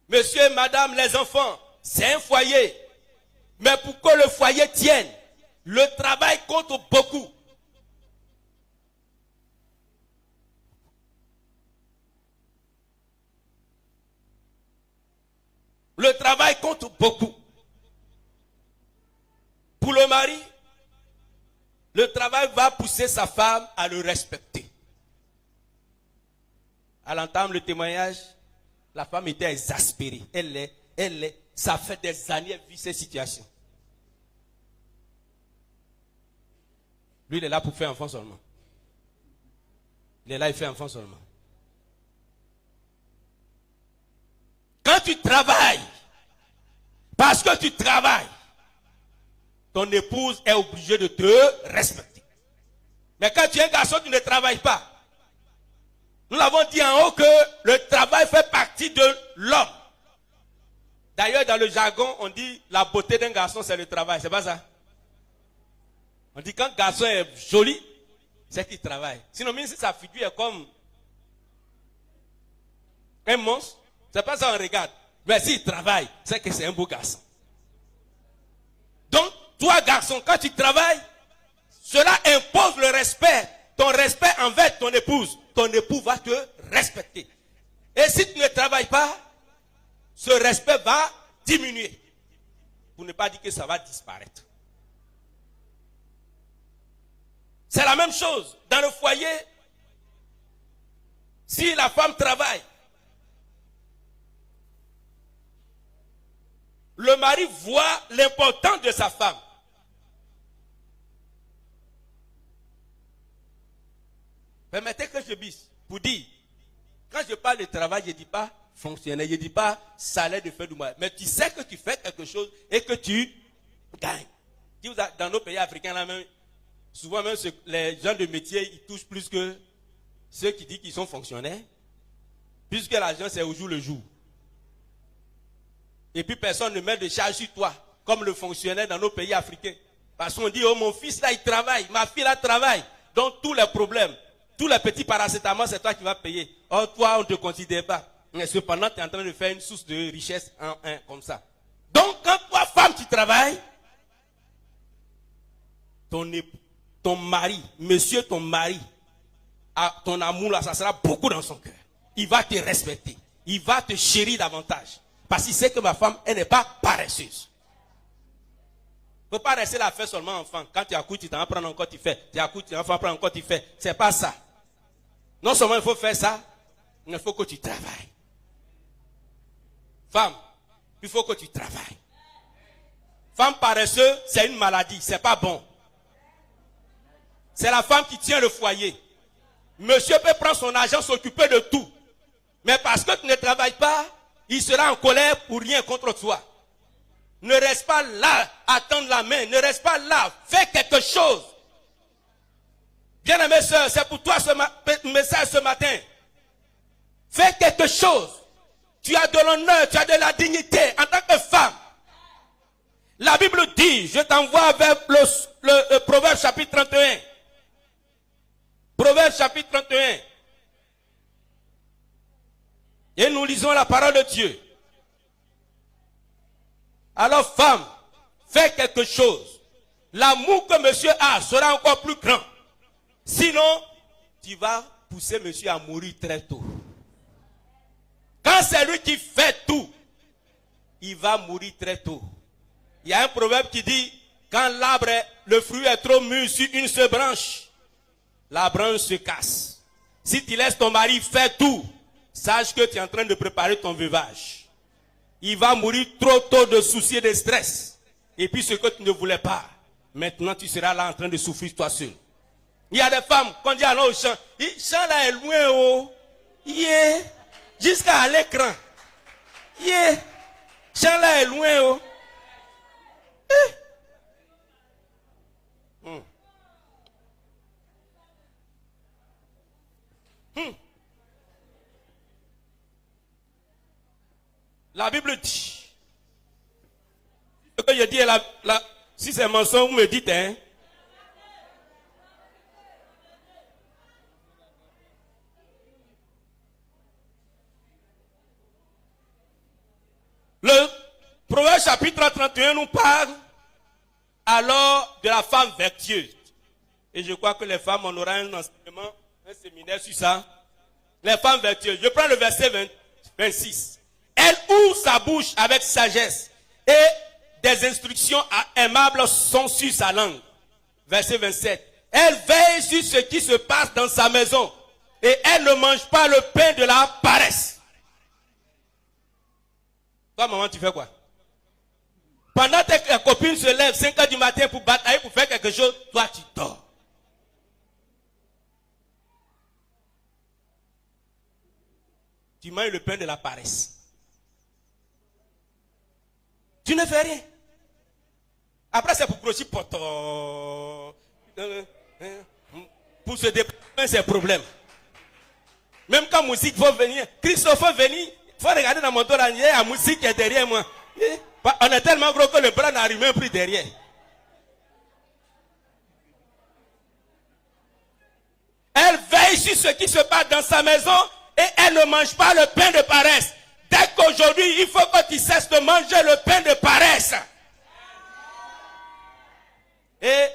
Monsieur, madame, les enfants, c'est un foyer. Mais pour que le foyer tienne, le travail compte beaucoup. le travail compte beaucoup. Pour le mari, le travail va pousser sa femme à le respecter. À l'entendre le témoignage, la femme était exaspérée. Ça fait des années qu'elle vit cette situation. Lui, il est là pour faire enfant seulement. Il est là, il fait enfant seulement. Quand tu travailles, parce que tu travailles, ton épouse est obligée de te respecter. Mais quand tu es un garçon, tu ne travailles pas. Nous l'avons dit en haut que le travail fait partie de l'homme. D'ailleurs, dans le jargon, on dit la beauté d'un garçon, c'est le travail. C'est pas ça? On dit quand un garçon est joli, c'est qu'il travaille. Sinon, même si sa figure est comme un monstre, c'est pas ça on regarde. Mais s'il travaille, c'est que c'est un beau garçon. Donc, toi, garçon, quand tu travailles, cela impose le respect. Ton respect envers ton épouse. Ton époux va te respecter. Et si tu ne travailles pas, ce respect va diminuer. Pour ne pas dire que ça va disparaître. C'est la même chose. Dans le foyer, si la femme travaille, le mari voit l'importance de sa femme. Permettez que je bise pour dire, quand je parle de travail, je ne dis pas fonctionnaire, je ne dis pas salaire de faire du mal. Mais tu sais que tu fais quelque chose et que tu gagnes. Dans nos pays africains, là même, souvent même les gens de métier, ils touchent plus que ceux qui disent qu'ils sont fonctionnaires, puisque l'argent c'est au jour le jour. Et puis personne ne met de charge sur toi, comme le fonctionnaire dans nos pays africains. Parce qu'on dit, oh mon fils là il travaille, ma fille là travaille. Donc tous les problèmes, tous les petits paracétamol, c'est toi qui vas payer. Or toi on ne te considère pas. Mais cependant tu es en train de faire une source de richesse en un comme ça. Donc quand toi femme tu travailles, ton mari, monsieur ton mari, ton amour là, ça sera beaucoup dans son cœur. Il va te respecter. Il va te chérir davantage. Parce qu'il sait que ma femme, elle n'est pas paresseuse. Il ne faut pas rester là faire seulement enfant. Quand tu accouches, tu t'en vas prendre encore, tu fais. Tu accouches, tu t'en vas prendre encore, tu fais. C'est pas ça. Non seulement il faut faire ça, mais il faut que tu travailles. Femme, il faut que tu travailles. Femme paresseuse, c'est une maladie, c'est pas bon. C'est la femme qui tient le foyer. Monsieur peut prendre son argent, s'occuper de tout. Mais parce que tu ne travailles pas, il sera en colère pour rien contre toi. Ne reste pas là, à tendre la main. Ne reste pas là, fais quelque chose. Bien-aimée sœur, c'est pour toi ce message ce matin. Fais quelque chose. Tu as de l'honneur, tu as de la dignité en tant que femme. La Bible dit, je t'envoie vers le Proverbe chapitre 31. Proverbe chapitre 31. Et nous lisons la parole de Dieu. Alors femme, fais quelque chose. L'amour que monsieur a sera encore plus grand. Sinon, tu vas pousser monsieur à mourir très tôt. Quand c'est lui qui fait tout, il va mourir très tôt. Il y a un proverbe qui dit, quand l'arbre, le fruit est trop mûr sur une seule branche, la branche se casse. Si tu laisses ton mari faire tout, sache que tu es en train de préparer ton veuvage. Il va mourir trop tôt de soucis et de stress. Et puis ce que tu ne voulais pas, maintenant tu seras là en train de souffrir toi seul. Il y a des femmes, quand on dit allons au champ, le champ là est loin, oh. Yeah. Jusqu'à l'écran. Yeah. Le champ là est loin, oh. La Bible dit, ce que je dis, si c'est mensonge, vous me dites, hein. Le Proverbe chapitre 31 nous parle alors de la femme vertueuse. Et je crois que les femmes, on aura un enseignement, un séminaire sur ça. Les femmes vertueuses. Je prends le verset 26. Elle ouvre sa bouche avec sagesse et des instructions aimables sont sur sa langue. Verset 27. Elle veille sur ce qui se passe dans sa maison et elle ne mange pas le pain de la paresse. Toi, maman, tu fais quoi? Pendant que tes copines se lèvent 5 heures du matin pour batailler, pour faire quelque chose, toi, tu dors. Tu manges le pain de la paresse. Tu ne fais rien. Après, c'est pour procher pour se déplacer ses problèmes. Même quand la musique va venir, Christophe va venir, il faut regarder dans mon dos, il y a la musique qui est derrière moi. On est tellement gros que le bras n'arrive même plus derrière. Elle veille sur ce qui se passe dans sa maison et elle ne mange pas le pain de paresse. Dès qu'aujourd'hui, il faut que tu cesses de manger le pain de paresse. Et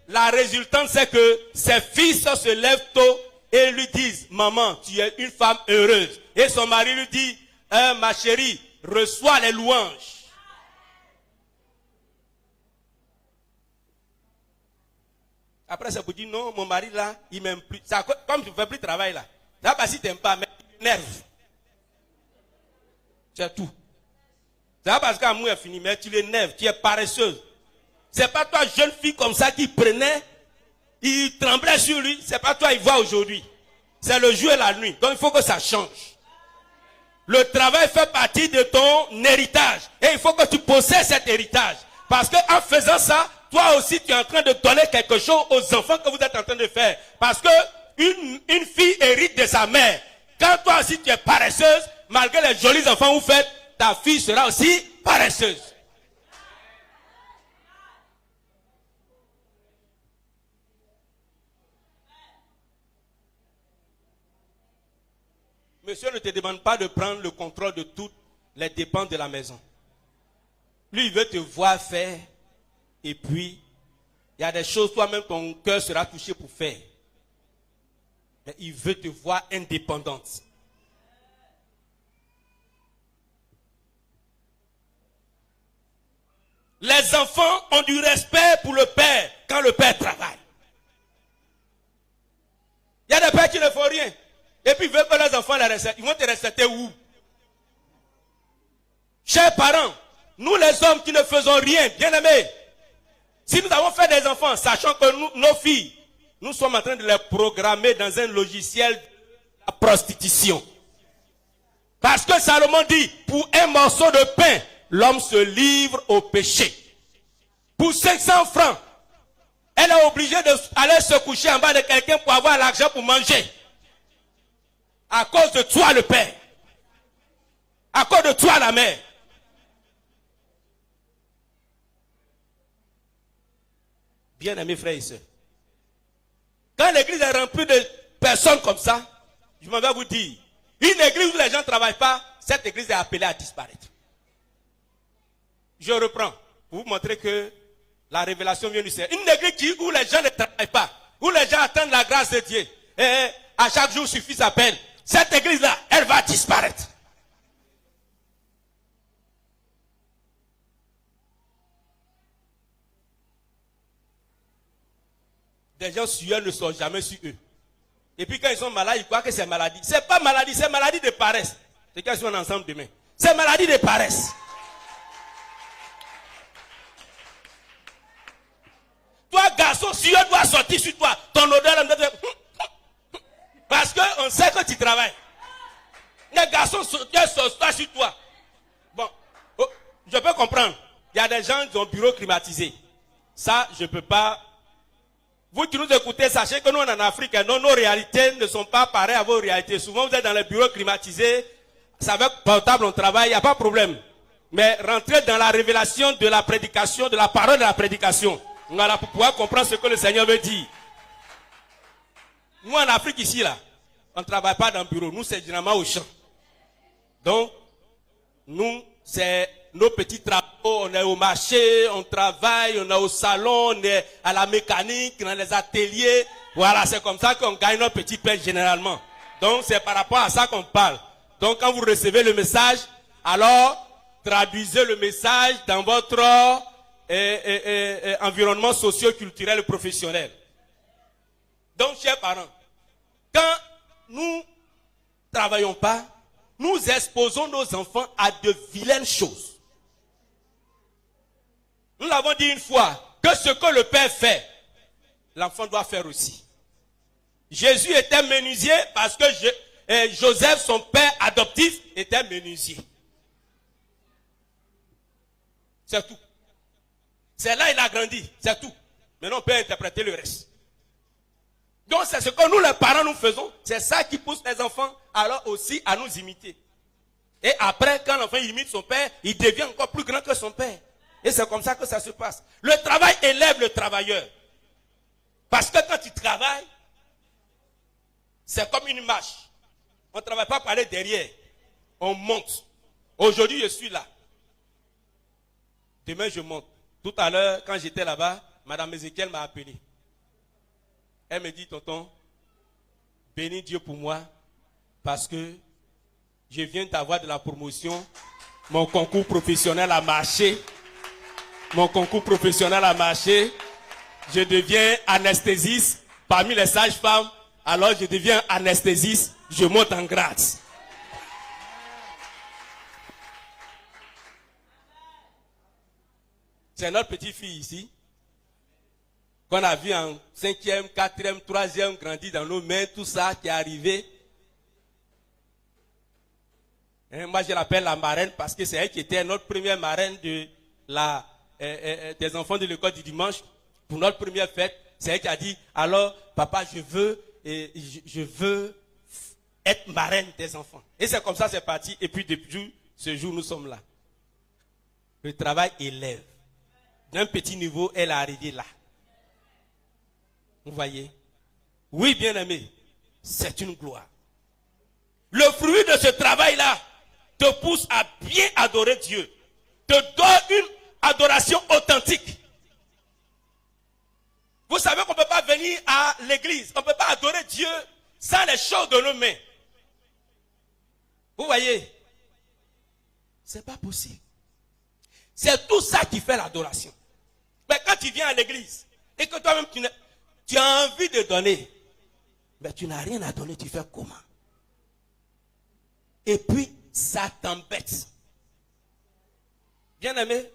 la résultante, c'est que ses fils se lèvent tôt et lui disent, maman, tu es une femme heureuse. Et son mari lui dit, ma chérie, reçois les louanges. Après, c'est pour dire, non, mon mari là, il m'aime plus. Ça, comme tu ne fais plus de travail là, ça parce qu'il ne t'aime pas, mais il m'énerve. C'est tout. C'est pas parce qu'amour est fini, mais tu l'énerves, tu es paresseuse. C'est pas toi, jeune fille comme ça, qui prenait, il tremblait sur lui. C'est pas toi, il voit aujourd'hui. C'est le jour et la nuit. Donc il faut que ça change. Le travail fait partie de ton héritage. Et il faut que tu possèdes cet héritage. Parce qu'en faisant ça, toi aussi tu es en train de donner quelque chose aux enfants que vous êtes en train de faire. Parce que une fille hérite de sa mère. Quand toi aussi tu es paresseuse, malgré les jolis enfants que vous faites, ta fille sera aussi paresseuse. Monsieur ne te demande pas de prendre le contrôle de toutes les dépenses de la maison. Lui, il veut te voir faire. Et puis, il y a des choses, toi-même, ton cœur sera touché pour faire. Mais il veut te voir indépendante. Les enfants ont du respect pour le père quand le père travaille. Il y a des pères qui ne font rien. Et puis ils veulent que les enfants les respectent. Ils vont te respecter où? Chers parents, nous les hommes qui ne faisons rien, bien aimés, si nous avons fait des enfants, sachant que nos filles, nous sommes en train de les programmer dans un logiciel de la prostitution. Parce que Salomon dit, pour un morceau de pain, l'homme se livre au péché. Pour 500 francs, elle est obligée d'aller se coucher en bas de quelqu'un pour avoir l'argent pour manger. À cause de toi le père. À cause de toi la mère. Bien-aimés frères et sœurs. Quand l'église est remplie de personnes comme ça, je m'en vais vous dire, une église où les gens ne travaillent pas, cette église est appelée à disparaître. Je reprends pour vous montrer que la révélation vient du Seigneur. Une église où les gens ne travaillent pas, où les gens attendent la grâce de Dieu, et à chaque jour suffit sa peine. Cette église-là, elle va disparaître. Des gens sueurs ne sont jamais sur eux. Et puis quand ils sont malades, ils croient que c'est maladie. C'est pas maladie, c'est maladie de paresse. C'est qu'ils sont ensemble demain. C'est maladie de paresse. Toi, garçon, sueur doit sortir sur toi. Ton odeur, parce qu'on sait que tu travailles. Les garçons sortent sur toi. Bon, je peux comprendre. Il y a des gens qui ont bureau climatisé. Ça, je ne peux pas. Vous qui nous écoutez, sachez que nous, en Afrique, nos réalités ne sont pas pareilles à vos réalités. Souvent, vous êtes dans les bureaux climatisés. C'est avec portable, on travaille, il n'y a pas de problème. Mais rentrez dans la révélation de la prédication, de la parole de la prédication. Voilà, pour pouvoir comprendre ce que le Seigneur veut dire. Nous, en Afrique, ici, là, on ne travaille pas dans le bureau. Nous, c'est généralement au champ. Donc, nous, c'est nos petits travaux. On est au marché, on travaille, on est au salon, on est à la mécanique, dans les ateliers. Voilà, c'est comme ça qu'on gagne notre petit pain généralement. Donc, c'est par rapport à ça qu'on parle. Donc, quand vous recevez le message, alors traduisez le message dans votre environnement socio-culturel et professionnel. Donc, chers parents, quand nous ne travaillons pas, nous exposons nos enfants à de vilaines choses. Nous l'avons dit une fois, que ce que le père fait, l'enfant doit faire aussi. Jésus était menuisier parce que Joseph, son père adoptif, était menuisier. C'est tout. C'est là qu'il a grandi, c'est tout. Maintenant, on peut interpréter le reste. Donc, c'est ce que nous, les parents, nous faisons. C'est ça qui pousse les enfants, alors aussi, à nous imiter. Et après, quand l'enfant imite son père, il devient encore plus grand que son père. Et c'est comme ça que ça se passe. Le travail élève le travailleur. Parce que quand tu travailles, c'est comme une marche. On ne travaille pas par aller derrière. On monte. Aujourd'hui, je suis là. Demain, je monte. Tout à l'heure, quand j'étais là-bas, Madame Ézéchiel m'a appelé. Elle me dit, tonton, bénis Dieu pour moi, parce que je viens d'avoir de la promotion. Mon concours professionnel a marché. Mon concours professionnel a marché. Je deviens anesthésiste parmi les sages-femmes. Alors je deviens anesthésiste. Je monte en grade. C'est notre petite fille ici, qu'on a vu en 5e, 4e, 3e, grandi dans nos mains, tout ça qui est arrivé. Et moi, je l'appelle la marraine parce que c'est elle qui était notre première marraine des enfants de l'école du dimanche. Pour notre première fête, c'est elle qui a dit, alors, papa, je veux être marraine des enfants. Et c'est comme ça, c'est parti. Et puis, depuis ce jour, nous sommes là. Le travail élève. D'un petit niveau, elle est arrivée là. Vous voyez? Oui, bien-aimé, c'est une gloire. Le fruit de ce travail-là te pousse à bien adorer Dieu. Te donne une adoration authentique. Vous savez qu'on ne peut pas venir à l'église. On ne peut pas adorer Dieu sans les choses de nos mains. Vous voyez? C'est pas possible. C'est tout ça qui fait l'adoration. Mais quand tu viens à l'église et que toi-même tu as envie de donner, mais tu n'as rien à donner, tu fais comment? Et puis, ça t'embête. Bien aimé,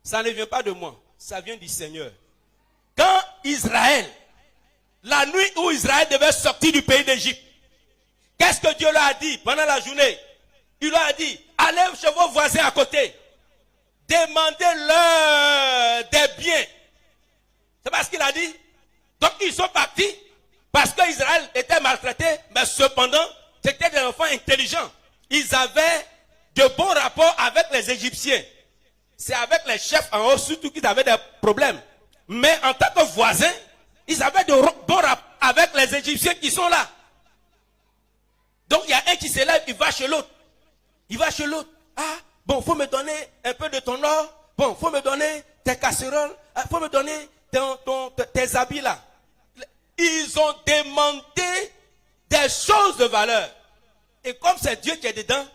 ça ne vient pas de moi, ça vient du Seigneur. Quand Israël, la nuit où Israël devait sortir du pays d'Égypte, qu'est-ce que Dieu leur a dit pendant la journée? Il leur a dit, allez chez vos voisins à côté. Demandez-leur des biens. C'est pas ce qu'il a dit. Donc ils sont partis parce qu'Israël était maltraité, mais cependant, c'était des enfants intelligents. Ils avaient de bons rapports avec les Égyptiens. C'est avec les chefs en haut surtout qu'ils avaient des problèmes. Mais en tant que voisins, ils avaient de bons rapports avec les Égyptiens qui sont là. Donc il y a un qui s'élève, il va chez l'autre. Il va chez l'autre. Ah, bon, il faut me donner un peu de ton or. Bon, il faut me donner tes casseroles. Il faut me donner tes habits là. Ils ont demandé des choses de valeur. Et comme c'est Dieu qui est dedans,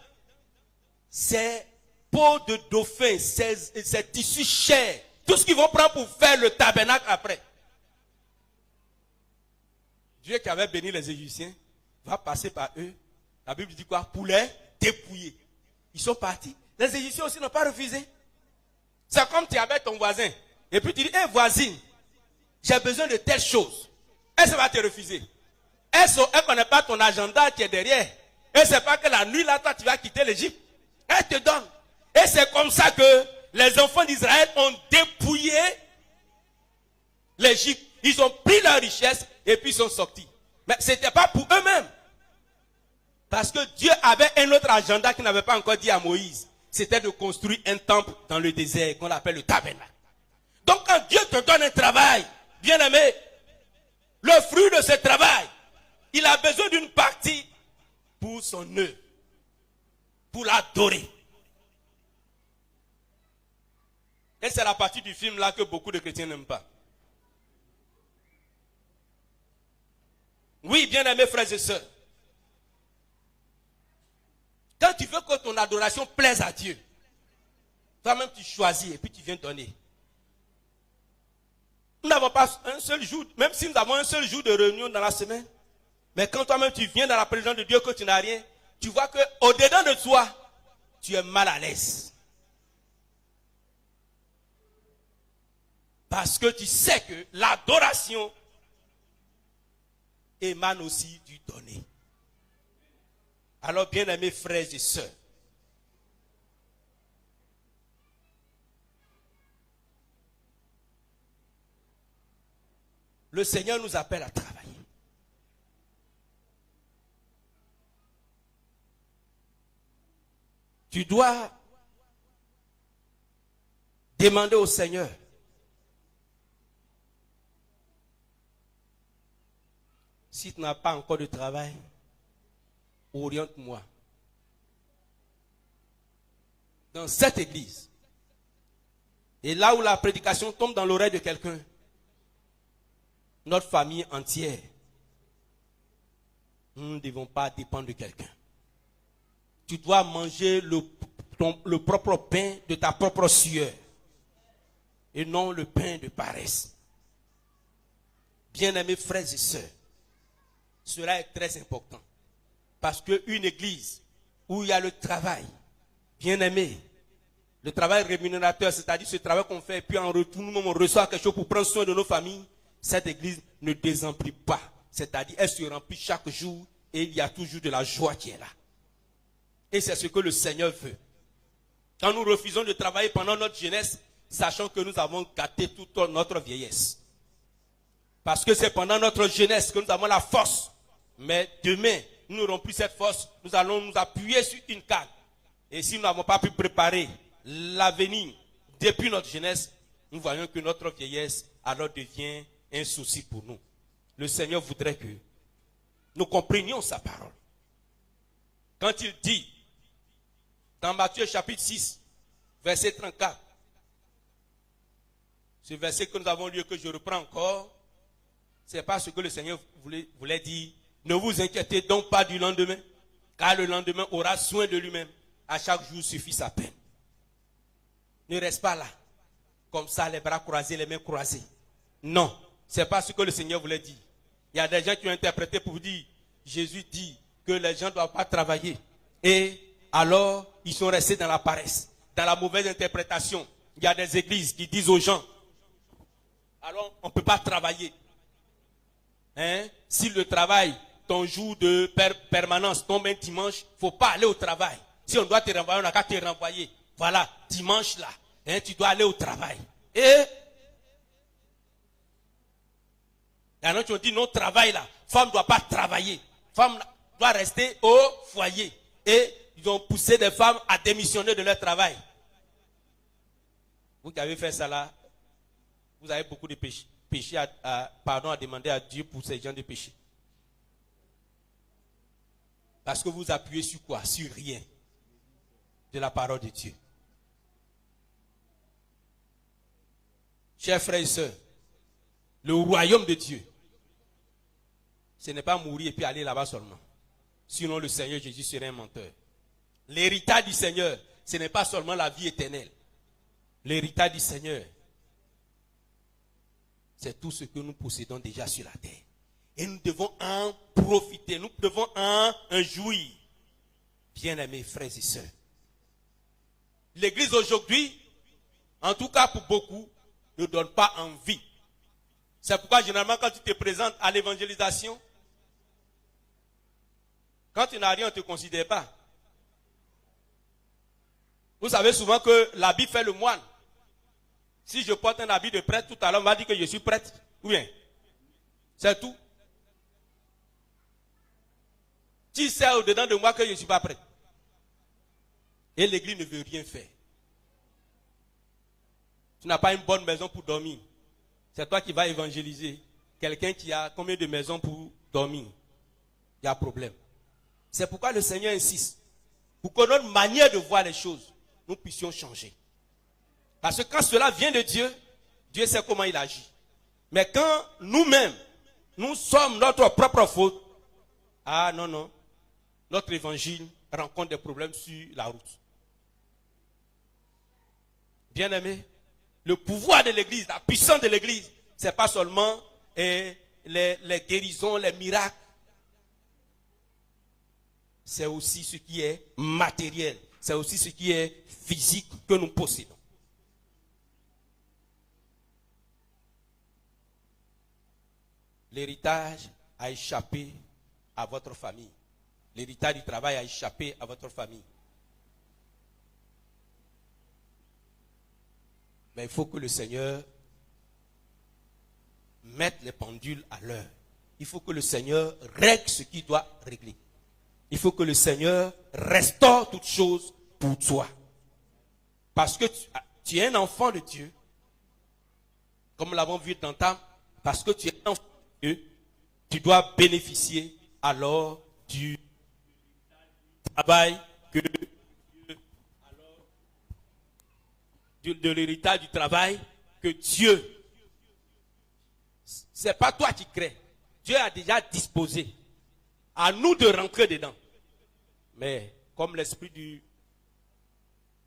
c'est peau de dauphin, c'est tissu cher. Tout ce qu'ils vont prendre pour faire le tabernacle après. Dieu qui avait béni les Égyptiens va passer par eux. La Bible dit quoi? Pour les dépouiller. Ils sont partis. Les Égyptiens aussi n'ont pas refusé. C'est comme tu avais ton voisin. Et puis tu dis, hé voisine, j'ai besoin de telle chose. Elle va te refuser. Elle ne connaît pas ton agenda qui est derrière. Elle ne sait pas que la nuit là, toi, tu vas quitter l'Égypte. Elle te donne. Et c'est comme ça que les enfants d'Israël ont dépouillé l'Égypte. Ils ont pris leur richesse et puis ils sont sortis. Mais ce n'était pas pour eux-mêmes. Parce que Dieu avait un autre agenda qu'il n'avait pas encore dit à Moïse. C'était de construire un temple dans le désert qu'on appelle le tabernacle. Donc quand Dieu te donne un travail, bien aimé, le fruit de ce travail, il a besoin d'une partie pour son œuvre, pour l'adorer. Et c'est la partie du film là que beaucoup de chrétiens n'aiment pas. Oui, bien aimés frères et sœurs. Quand tu veux que ton adoration plaise à Dieu. Toi-même, tu choisis et puis tu viens donner. Nous n'avons pas un seul jour, même si nous avons un seul jour de réunion dans la semaine, mais quand toi-même tu viens dans la présence de Dieu que tu n'as rien, tu vois qu'au-dedans de toi, tu es mal à l'aise. Parce que tu sais que l'adoration émane aussi du donner. Alors, bien-aimés frères et sœurs, le Seigneur nous appelle à travailler. Tu dois demander au Seigneur si tu n'as pas encore de travail, oriente-moi. Dans cette église, et là où la prédication tombe dans l'oreille de quelqu'un, notre famille entière, nous ne devons pas dépendre de quelqu'un. Tu dois manger le propre pain de ta propre sueur et non le pain de paresse. Bien-aimés frères et sœurs, cela est très important. Parce qu'une église où il y a le travail, bien-aimé, le travail rémunérateur, c'est-à-dire ce travail qu'on fait, et puis en retour, nous-mêmes, on reçoit quelque chose pour prendre soin de nos familles, cette église ne désemplit pas. C'est-à-dire, elle se remplit chaque jour et il y a toujours de la joie qui est là. Et c'est ce que le Seigneur veut. Quand nous refusons de travailler pendant notre jeunesse, sachant que nous avons gâté toute notre vieillesse. Parce que c'est pendant notre jeunesse que nous avons la force. Mais demain, nous n'aurons plus cette force. Nous allons nous appuyer sur une canne. Et si nous n'avons pas pu préparer l'avenir depuis notre jeunesse, nous voyons que notre vieillesse alors devient un souci pour nous. Le Seigneur voudrait que nous comprenions sa parole. Quand il dit, dans Matthieu chapitre 6, verset 34, ce verset que nous avons lu et que je reprends encore, c'est pas ce que le Seigneur voulait dire. Ne vous inquiétez donc pas du lendemain, car le lendemain aura soin de lui-même. À chaque jour suffit sa peine. Ne reste pas là, comme ça, les bras croisés, les mains croisées. Non, c'est pas ce que le Seigneur voulait dire. Il y a des gens qui ont interprété pour dire, Jésus dit que les gens ne doivent pas travailler. Et alors, ils sont restés dans la paresse, dans la mauvaise interprétation. Il y a des églises qui disent aux gens, alors on ne peut pas travailler. Hein? Si le travail, ton jour de permanence tombe un dimanche, il ne faut pas aller au travail. Si on doit te renvoyer, on n'a qu'à te renvoyer. Voilà, dimanche là, hein, tu dois aller au travail. Et il y en a qui ont dit non, travail là, femme ne doit pas travailler. Femme doit rester au foyer. Et ils ont poussé des femmes à démissionner de leur travail. Vous qui avez fait ça là, vous avez beaucoup de péchés pardon à demander à Dieu pour ces gens de péché. Parce que vous appuyez sur quoi? Sur rien de la parole de Dieu. Chers frères et sœurs, le royaume de Dieu, ce n'est pas mourir et puis aller là-bas seulement. Sinon le Seigneur Jésus serait un menteur. L'héritage du Seigneur, ce n'est pas seulement la vie éternelle. L'héritage du Seigneur, c'est tout ce que nous possédons déjà sur la terre. Et nous devons en profiter, nous devons en jouir. Bien-aimés frères et sœurs. L'église aujourd'hui, en tout cas pour beaucoup, ne donne pas envie. C'est pourquoi généralement quand tu te présentes à l'évangélisation, quand tu n'as rien, on ne te considère pas. Vous savez souvent que l'habit fait le moine. Si je porte un habit de prêtre, tout à l'heure on va dire que je suis prêtre. Ou bien, c'est tout. Tu sais au-dedans de moi que je ne suis pas prêtre. Et l'église ne veut rien faire. Tu n'as pas une bonne maison pour dormir. C'est toi qui vas évangéliser. Quelqu'un qui a combien de maisons pour dormir? Il y a problème. C'est pourquoi le Seigneur insiste. Pour que notre manière de voir les choses, nous puissions changer. Parce que quand cela vient de Dieu, Dieu sait comment il agit. Mais quand nous-mêmes, nous sommes notre propre faute, ah non, non, notre évangile rencontrent des problèmes sur la route. Bien-aimés, le pouvoir de l'église, la puissance de l'église, ce n'est pas seulement les guérisons, les miracles. C'est aussi ce qui est matériel. C'est aussi ce qui est physique que nous possédons. L'héritage a échappé à votre famille. L'héritage du travail a échappé à votre famille. Mais il faut que le Seigneur mette les pendules à l'heure. Il faut que le Seigneur règle ce qu'il doit régler. Il faut que le Seigneur restaure toutes choses pour toi. Parce que tu es un enfant de Dieu. Comme nous l'avons vu dans ta, parce que tu es un enfant de Dieu, tu dois bénéficier alors du travail que de l'héritage du travail que Dieu. C'est pas toi qui crées. Dieu a déjà disposé. À nous de rentrer dedans. Mais comme l'esprit de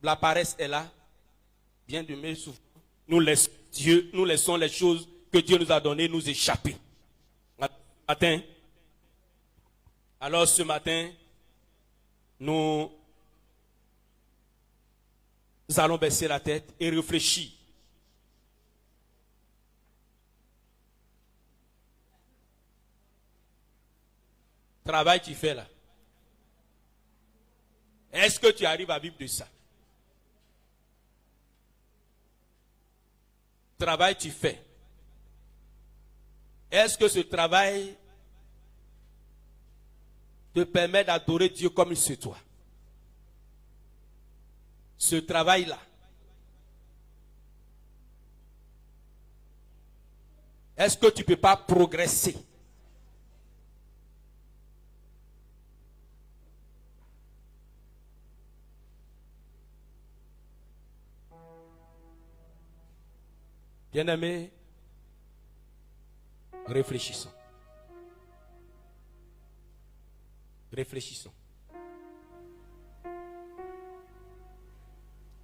la paresse est là, bien de mes souvenirs, nous laissons les choses que Dieu nous a données nous échapper. Alors ce matin, nous allons baisser la tête et réfléchir. Travail tu fais là. Est-ce que tu arrives à vivre de ça? Travail tu fais. Est-ce que ce travail te permet d'adorer Dieu comme il se doit? Ce travail-là. Est-ce que tu ne peux pas progresser? Bien-aimés, réfléchissons. Réfléchissons.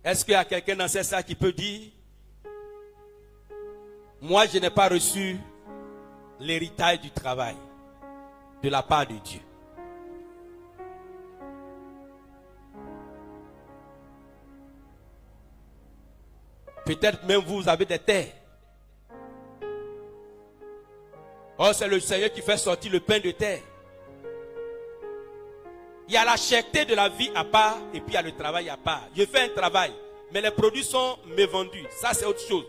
Est-ce qu'il y a quelqu'un dans cette salle qui peut dire, moi je n'ai pas reçu l'héritage du travail de la part de Dieu? Peut-être même vous avez des terres. Oh, c'est le Seigneur qui fait sortir le pain de terre. Il y a la cherté de la vie à part et puis il y a le travail à part. Je fais un travail, mais les produits sont vendus. Ça, c'est autre chose.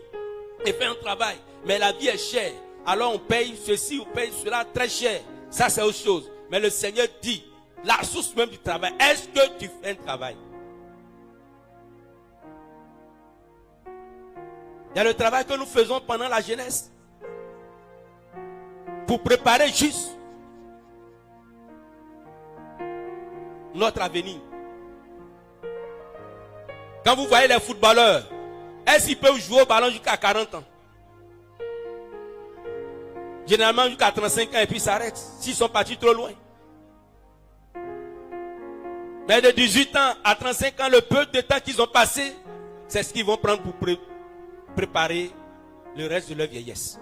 Je fais un travail, mais la vie est chère. Alors on paye ceci, on paye cela très cher. Ça, c'est autre chose. Mais le Seigneur dit, la source même du travail, est-ce que tu fais un travail? Il y a le travail que nous faisons pendant la jeunesse. Pour préparer juste notre avenir. Quand vous voyez les footballeurs, est-ce qu'ils peuvent jouer au ballon jusqu'à 40 ans? Généralement jusqu'à 35 ans et puis s'arrêtent. S'ils sont partis trop loin. Mais de 18 ans à 35 ans, le peu de temps qu'ils ont passé, c'est ce qu'ils vont prendre pour préparer le reste de leur vieillesse.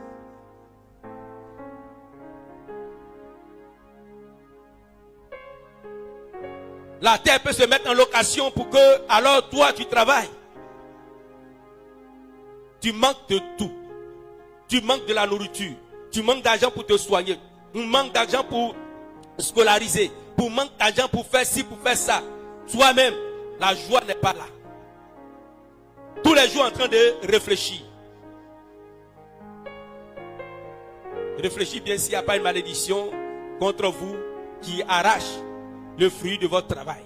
La terre peut se mettre en location pour que, alors toi, tu travailles. Tu manques de tout. Tu manques de la nourriture. Tu manques d'argent pour te soigner. Tu manques d'argent pour scolariser. Tu manques d'argent pour faire ci, pour faire ça. Toi-même, la joie n'est pas là. Tous les jours en train de réfléchir. Réfléchis bien s'il n'y a pas une malédiction contre vous qui arrache le fruit de votre travail.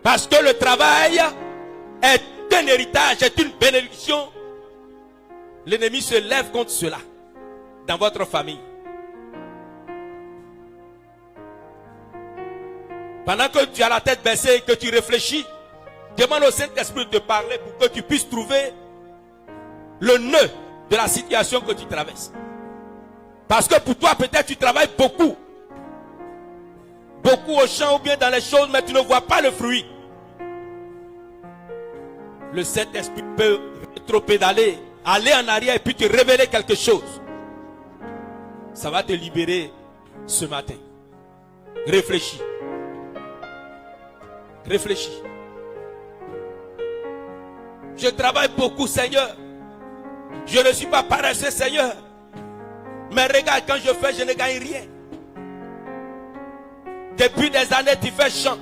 Parce que le travail est un héritage, est une bénédiction. L'ennemi se lève contre cela dans votre famille. Pendant que tu as la tête baissée et que tu réfléchis, demande au Saint-Esprit de te parler pour que tu puisses trouver le nœud de la situation que tu traverses. Parce que pour toi, peut-être tu travailles beaucoup. beaucoup au champ ou bien dans les choses, mais tu ne vois pas le fruit. Le Saint-Esprit peut rétropédaler, aller en arrière et puis te révéler quelque chose. Ça va te libérer ce matin. Réfléchis. Réfléchis. Je travaille beaucoup, Seigneur. Je ne suis pas paresseux, Seigneur. Mais regarde, quand je fais, je ne gagne rien. Depuis des années, tu fais chant.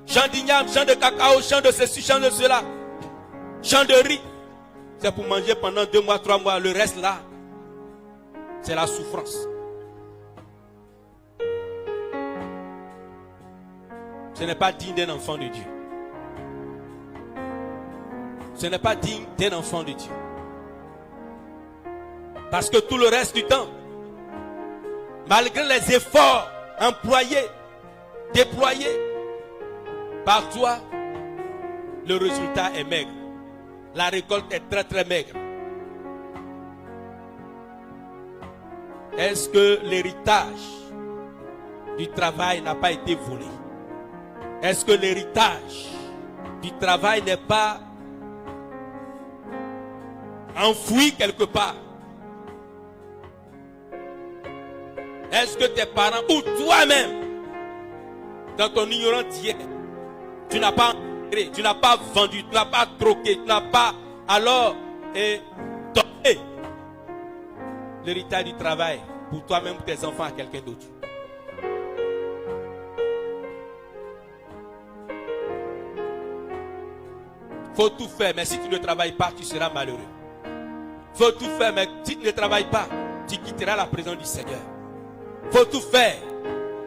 Chant d'igname, chant de cacao, chant de ceci, chant de cela. Chant de riz. C'est pour manger pendant 2 mois, 3 mois. Le reste là, c'est la souffrance. Ce n'est pas digne d'un enfant de Dieu. Ce n'est pas digne d'un enfant de Dieu. Parce que tout le reste du temps, malgré les efforts employés, déployés par toi, le résultat est maigre. La récolte est très très maigre. Est-ce que l'héritage du travail n'a pas été volé? Est-ce que l'héritage du travail n'est pas enfoui quelque part? Est-ce que tes parents ou toi-même, dans ton ignorance hier, tu n'as pas entré, tu n'as pas vendu, tu n'as pas troqué, tu n'as pas alors donné l'héritage du travail pour toi-même ou tes enfants à quelqu'un d'autre? Faut tout faire, mais si tu ne travailles pas, tu seras malheureux. Faut tout faire, mais si tu ne travailles pas, tu quitteras la présence du Seigneur. Faut tout faire.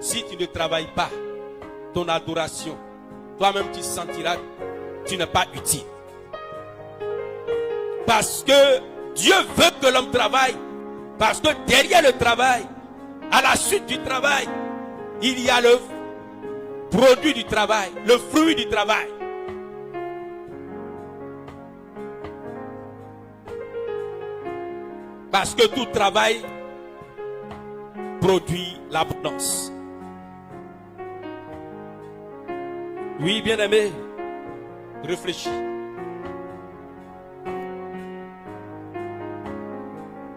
Si tu ne travailles pas, ton adoration, toi-même tu sentiras que tu n'es pas utile. Parce que Dieu veut que l'homme travaille. Parce que derrière le travail, à la suite du travail, il y a le produit du travail, le fruit du travail. Parce que tout travail produit l'abondance. Oui, bien-aimé, réfléchis.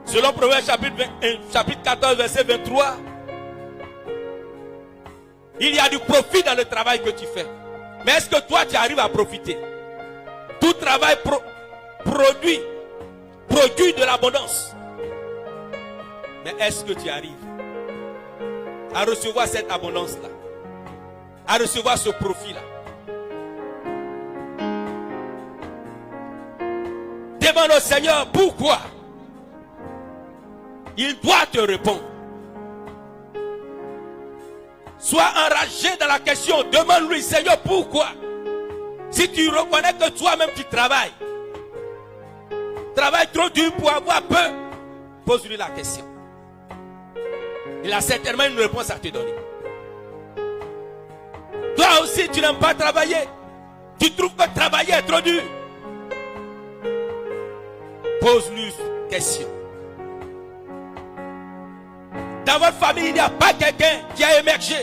Selon Proverbe chapitre 14, verset 23, il y a du profit dans le travail que tu fais. Mais est-ce que toi, tu arrives à profiter? Tout travail produit de l'abondance. Mais est-ce que tu arrives à recevoir cette abondance-là? À recevoir ce profit-là? Demande au Seigneur pourquoi. Il doit te répondre. Sois enragé dans la question. Demande-lui, Seigneur, pourquoi? Si tu reconnais que toi-même tu travailles trop dur pour avoir peu, pose-lui la question. Il a certainement une réponse à te donner. Toi aussi, tu n'aimes pas travailler. Tu trouves que travailler est trop dur. Pose-lui une question. Dans votre famille, il n'y a pas quelqu'un qui a émergé.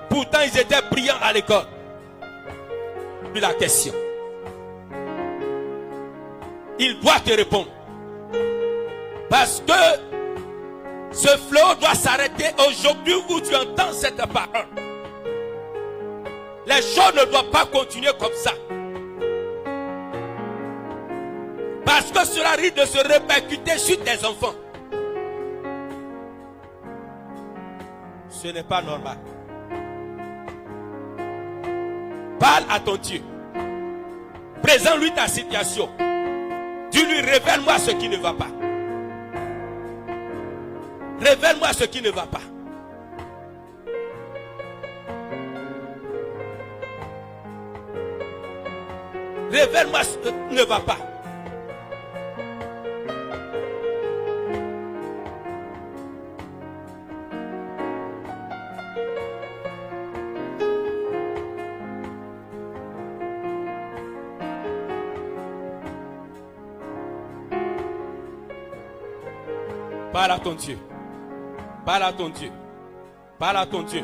Pourtant, ils étaient brillants à l'école. Pose-lui la question. Il doit te répondre. Parce que ce fléau doit s'arrêter aujourd'hui où tu entends cette parole. Les choses ne doivent pas continuer comme ça. Parce que cela risque de se répercuter sur tes enfants. Ce n'est pas normal. Parle à ton Dieu. Présente-lui ta situation. Dis-lui, révèle-moi ce qui ne va pas. Révèle-moi ce qui ne va pas. Révèle-moi ce qui ne va pas. Parle à ton Dieu. Parle à ton Dieu. Parle à ton Dieu.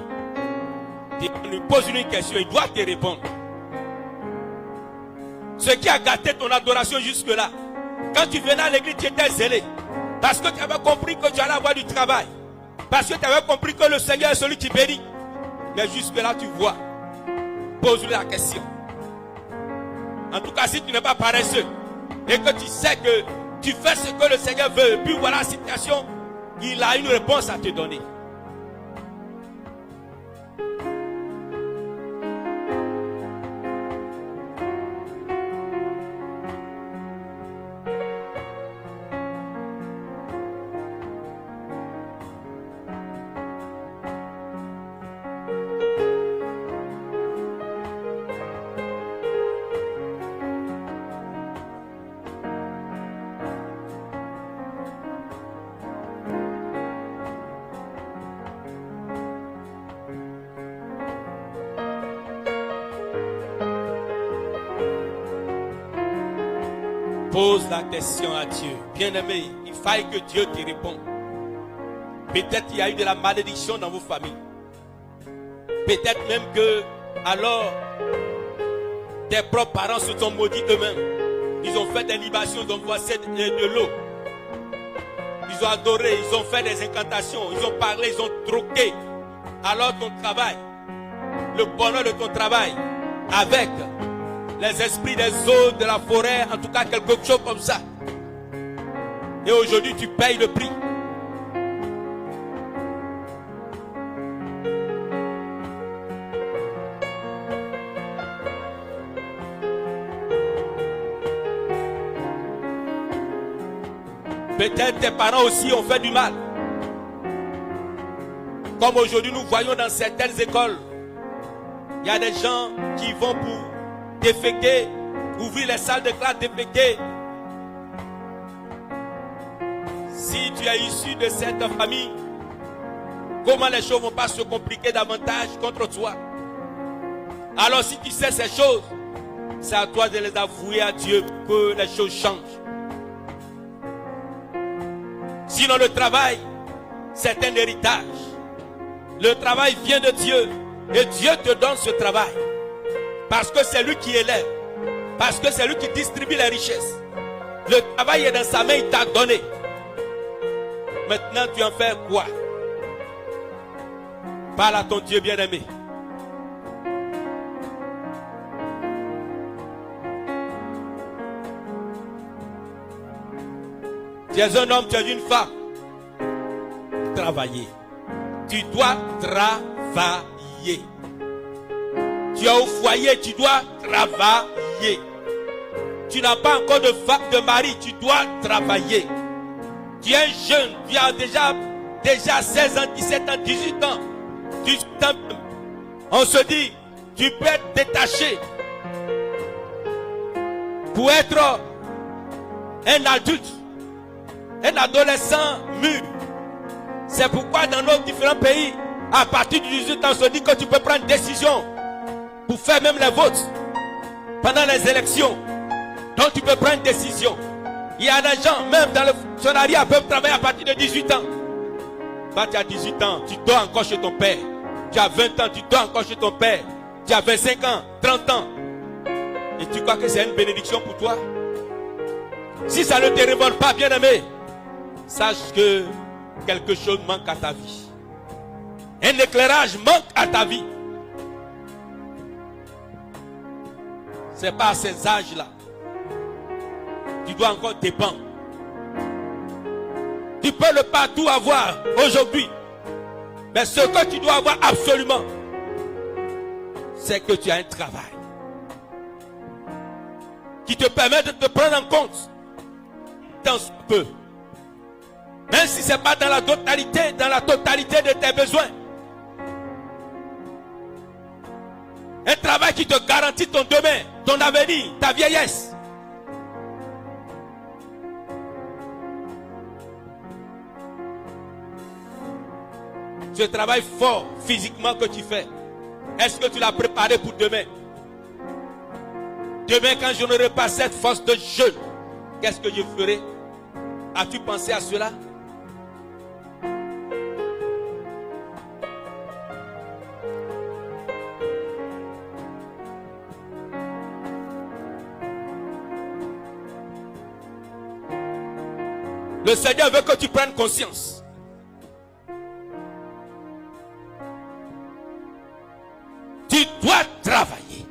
On lui pose une question, il doit te répondre. Ce qui a gâté ton adoration jusque-là, quand tu venais à l'église, tu étais zélé. Parce que tu avais compris que tu allais avoir du travail. Parce que tu avais compris que le Seigneur est celui qui bénit. Mais jusque-là, tu vois. Pose-lui la question. En tout cas, si tu n'es pas paresseux et que tu sais que tu fais ce que le Seigneur veut, puis voilà la situation, il a une réponse à te donner. Pose la question à Dieu. Bien-aimé, il faille que Dieu te réponde. Peut-être qu'il y a eu de la malédiction dans vos familles. Peut-être même que, alors, tes propres parents se sont maudits eux-mêmes. Ils ont fait des libations, ils ont versé de l'eau. Ils ont adoré, ils ont fait des incantations, ils ont parlé, ils ont troqué. Alors ton travail, le bonheur de ton travail, avec les esprits des eaux, de la forêt, en tout cas quelque chose comme ça. Et aujourd'hui tu payes le prix. Peut-être tes parents aussi ont fait du mal. Comme aujourd'hui nous voyons dans certaines écoles, il y a des gens qui vont pour déféquer, ouvrir les salles de classe, déféquer. Si tu es issu de cette famille, comment les choses ne vont pas se compliquer davantage contre toi? Alors si tu sais ces choses, c'est à toi de les avouer à Dieu que les choses changent. Sinon le travail, c'est un héritage. Le travail vient de Dieu et Dieu te donne ce travail. Parce que c'est lui qui élève. Parce que c'est lui qui distribue les richesses. Le travail est dans sa main, il t'a donné. Maintenant, tu en fais quoi? Parle à ton Dieu bien-aimé. Tu es un homme, tu es une femme. Travailler. Tu dois travailler. Tu es au foyer, tu dois travailler. Tu n'as pas encore de femme, de mari, tu dois travailler. Tu es jeune, tu as déjà 16 ans, 17 ans, 18 ans. 18 ans, on se dit, tu peux être détaché pour être un adulte, un adolescent mûr. C'est pourquoi dans nos différents pays, à partir de 18 ans, on se dit que tu peux prendre une décision pour faire même les votes pendant les élections. Donc tu peux prendre une décision. Il y a des gens, même dans le fonctionnariat, peuvent travailler à partir de 18 ans. Quand tu as 18 ans, tu dors encore chez ton père. Tu as 20 ans, tu dors encore chez ton père. Tu as 25 ans, 30 ans. Et tu crois que c'est une bénédiction pour toi? Si ça ne te révolte pas, bien-aimé, sache que quelque chose manque à ta vie. Un éclairage manque à ta vie. C'est pas à ces âges-là. Tu dois encore dépendre. Tu peux ne pas tout avoir aujourd'hui. Mais ce que tu dois avoir absolument, c'est que tu as un travail qui te permet de te prendre en compte tant ce peu. Même si ce n'est pas dans la totalité de tes besoins. Un travail qui te garantit ton demain, ton avenir, ta vieillesse. Ce travail fort physiquement que tu fais, est-ce que tu l'as préparé pour demain? Demain, quand je n'aurai pas cette force de jeûne, qu'est-ce que je ferai? As-tu pensé à cela? Le Seigneur veut que tu prennes conscience. Tu dois travailler.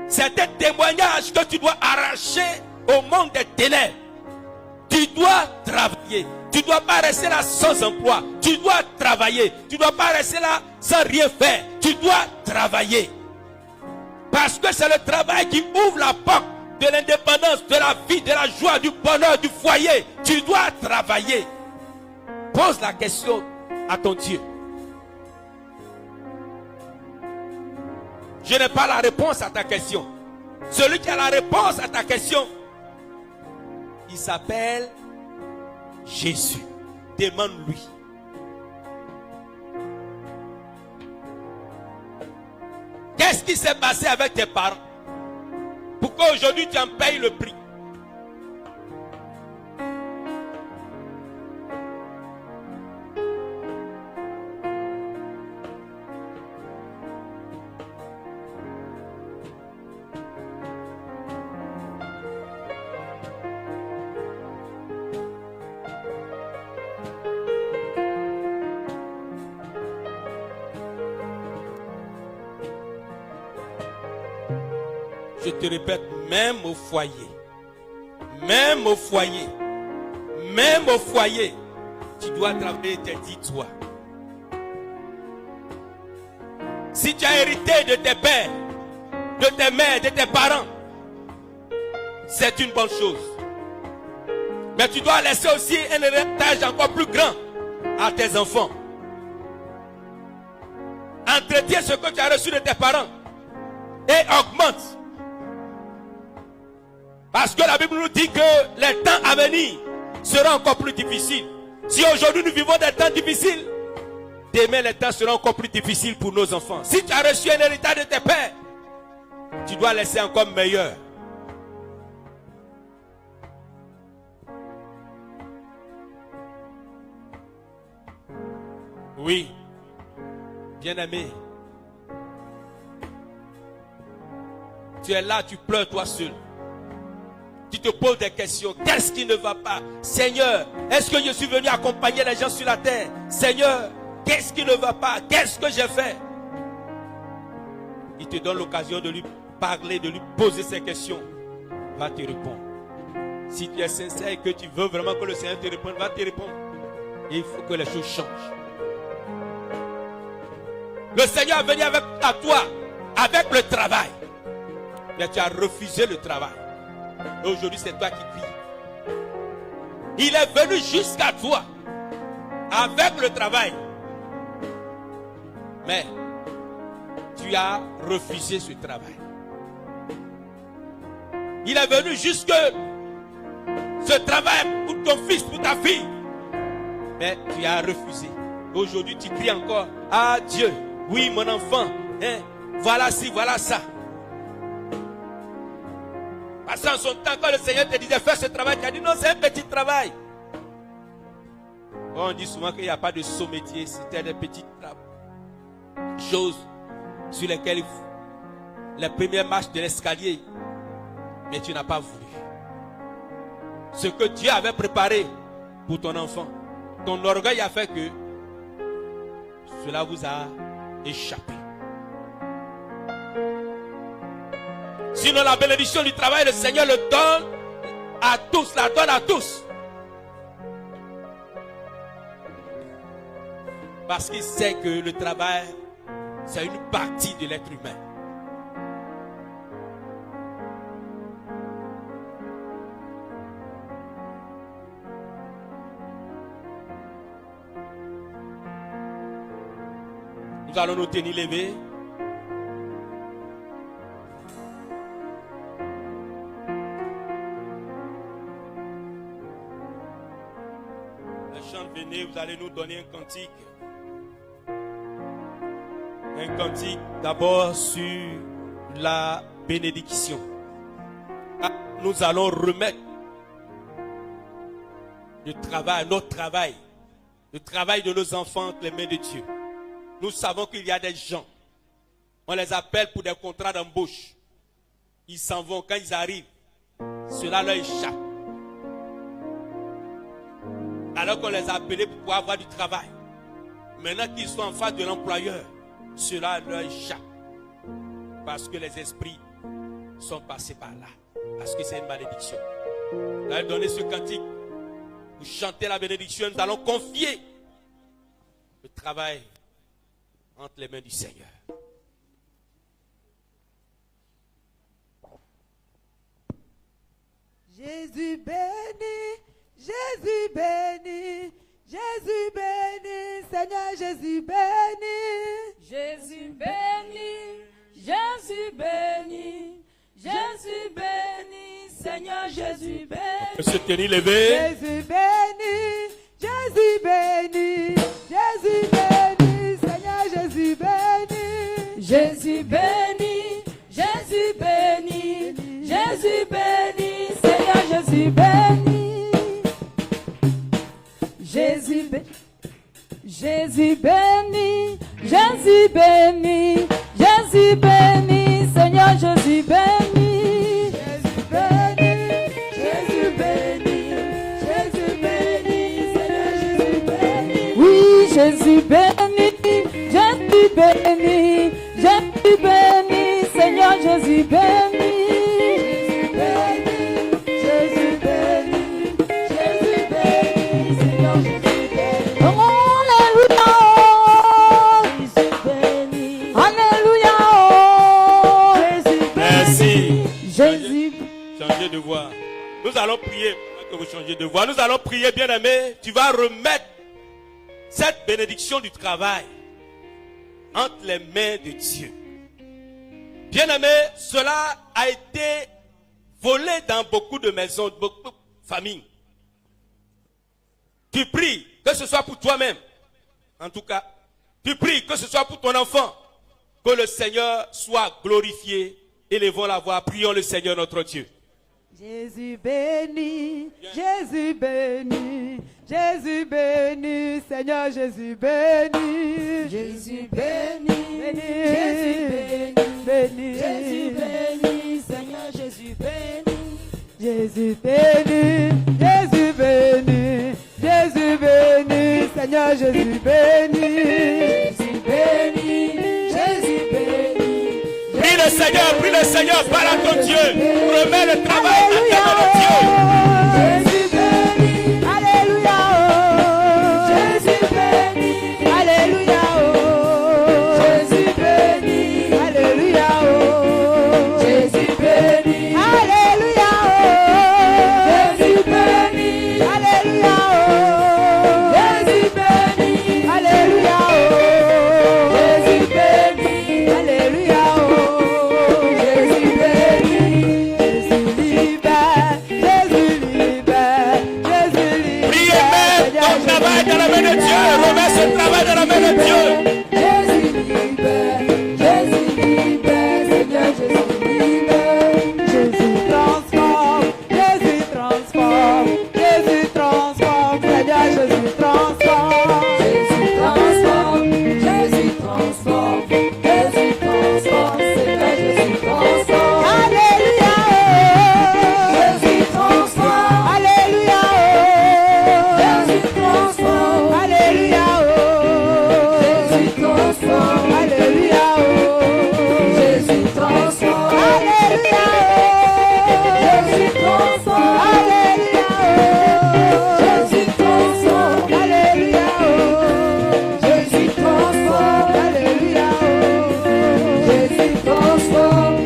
C'est un témoignage que tu dois arracher au monde des ténèbres. Tu dois travailler. Tu ne dois pas rester là sans emploi. Tu dois travailler. Tu ne dois pas rester là sans rien faire. Tu dois travailler. Parce que c'est le travail qui ouvre la porte de l'indépendance, de la vie, de la joie, du bonheur, du foyer. Tu dois travailler. Pose la question à ton Dieu. Je n'ai pas la réponse à ta question. Celui qui a la réponse à ta question, il s'appelle Jésus. Demande-lui. Qu'est-ce qui s'est passé avec tes parents? Pourquoi aujourd'hui tu en payes le prix? Je te répète, même au foyer, tu dois travailler tes 10 toi. Si tu as hérité de tes pères, de tes mères, de tes parents, c'est une bonne chose. Mais tu dois laisser aussi un héritage encore plus grand à tes enfants. Entretiens ce que tu as reçu de tes parents et augmente. Parce que la Bible nous dit que les temps à venir seront encore plus difficiles. Si aujourd'hui nous vivons des temps difficiles, demain les temps seront encore plus difficiles pour nos enfants. Si tu as reçu un héritage de tes pères, tu dois laisser encore meilleur. Oui, bien-aimé, tu es là, tu pleures toi seul. Tu te poses des questions. Qu'est-ce qui ne va pas? Seigneur, est-ce que je suis venu accompagner les gens sur la terre? Seigneur, qu'est-ce qui ne va pas? Qu'est-ce que j'ai fait? Il te donne l'occasion de lui parler, de lui poser ces questions. Va te répondre. Si tu es sincère et que tu veux vraiment que le Seigneur te réponde, va te répondre. Et il faut que les choses changent. Le Seigneur est venu à toi avec le travail. Mais tu as refusé le travail. Et aujourd'hui, c'est toi qui cries. Il est venu jusqu'à toi avec le travail. Mais tu as refusé ce travail. Il est venu jusque ce travail pour ton fils, pour ta fille. Mais tu as refusé. Aujourd'hui, tu cries encore. Ah Dieu, oui mon enfant, hein, voilà ci, voilà ça. Parce qu'en son temps, quand le Seigneur te disait fais ce travail, tu as dit non, c'est un petit travail. On dit souvent qu'il n'y a pas de saut métier, c'était des petites choses sur lesquelles les premières marches de l'escalier. Mais tu n'as pas voulu. Ce que Dieu avait préparé pour ton enfant, ton orgueil a fait que cela vous a échappé. Sinon la bénédiction du travail, le Seigneur le donne à tous, la donne à tous. Parce qu'il sait que le travail, c'est une partie de l'être humain. Nous allons nous tenir levés. Venez, vous allez nous donner un cantique. Un cantique d'abord sur la bénédiction. Nous allons remettre le travail, notre travail, le travail de nos enfants entre les mains de Dieu. Nous savons qu'il y a des gens, on les appelle pour des contrats d'embauche. Ils s'en vont, quand ils arrivent, cela leur échappe. alors qu'on les a appelés pour pouvoir avoir du travail. Maintenant qu'ils sont en face de l'employeur, cela leur échappe. Parce que les esprits sont passés par là. Parce que c'est une malédiction. Nous allons donner ce cantique pour chanter la bénédiction. Nous allons confier le travail entre les mains du Seigneur. Jésus béni, Jésus béni, Jésus béni, Seigneur Jésus béni. Jésus béni, Jésus béni, Jésus béni, Seigneur Jésus béni. Se tenir levé. Jésus béni, Jésus béni, Jésus béni, Seigneur Jésus béni. Jésus béni, Jésus béni, Jésus béni, Seigneur Jésus béni. Jésus béni, Jésus béni, Jésus béni, Jésus béni, Seigneur Jésus béni. Jésus béni, Jésus béni, Jésus béni, Seigneur Jésus béni. Oui, Jésus béni, Jésus béni, Jésus béni, Seigneur Jésus béni. Jésus béni, Jésus béni, Seigneur Jésus béni. Alléluia, Jésus béni, Alléluia, Jésus béni. Merci. Jésus. Changez de voix. Nous allons prier. Que vous changez de voix. Nous allons prier, bien-aimé. Tu vas remettre cette bénédiction du travail entre les mains de Dieu. Bien-aimé, cela a été volé dans beaucoup de maisons, beaucoup de familles. Tu pries que ce soit pour toi-même. En tout cas, tu pries que ce soit pour ton enfant. Que le Seigneur soit glorifié. Élevons la voix. Prions le Seigneur notre Dieu. Jésus béni, Jésus béni, Jésus béni, Seigneur Jésus béni. Jésus béni, Béni, Jésus béni, béni, Jésus béni, Seigneur Jésus béni. Jésus béni, Jésus béni, Jésus béni, Seigneur Jésus béni. Jésus béni, Jésus béni. Prie le Seigneur, parle à ton Dieu. Remets le travail à ta main de Dieu. Jésus béni, alléluia, oh. Jésus béni, alléluia, oh. Jésus béni, alléluia, oh. Jésus béni, alléluia, oh. Jésus béni, alléluia, oh. Jésus béni, alléluia, oh. Jésus béni, alléluia, oh. Jésus béni, Jésus libère, Jésus libère, Jésus libère. Priez même ton travail dans la main de Dieu. Remets ce travail dans la main de Dieu. Jésus libère, Jésus libère, Seigneur Jésus libère. Jésus transforme, Jésus transforme, Jésus transforme, Seigneur Jésus transforme. Jésus transforme, Jésus transforme, Jésus transforme, Seigneur Jésus transforme. Alléluia, oh. Jésus transforme, alléluia, oh. Jésus transforme, alléluia, oh. Jésus transforme, alléluia, oh. Jésus transforme, alléluia, oh. Jésus transforme, alléluia, oh. Jésus transforme, alléluia, oh. Jésus transforme, alléluia, oh. Jésus transforme,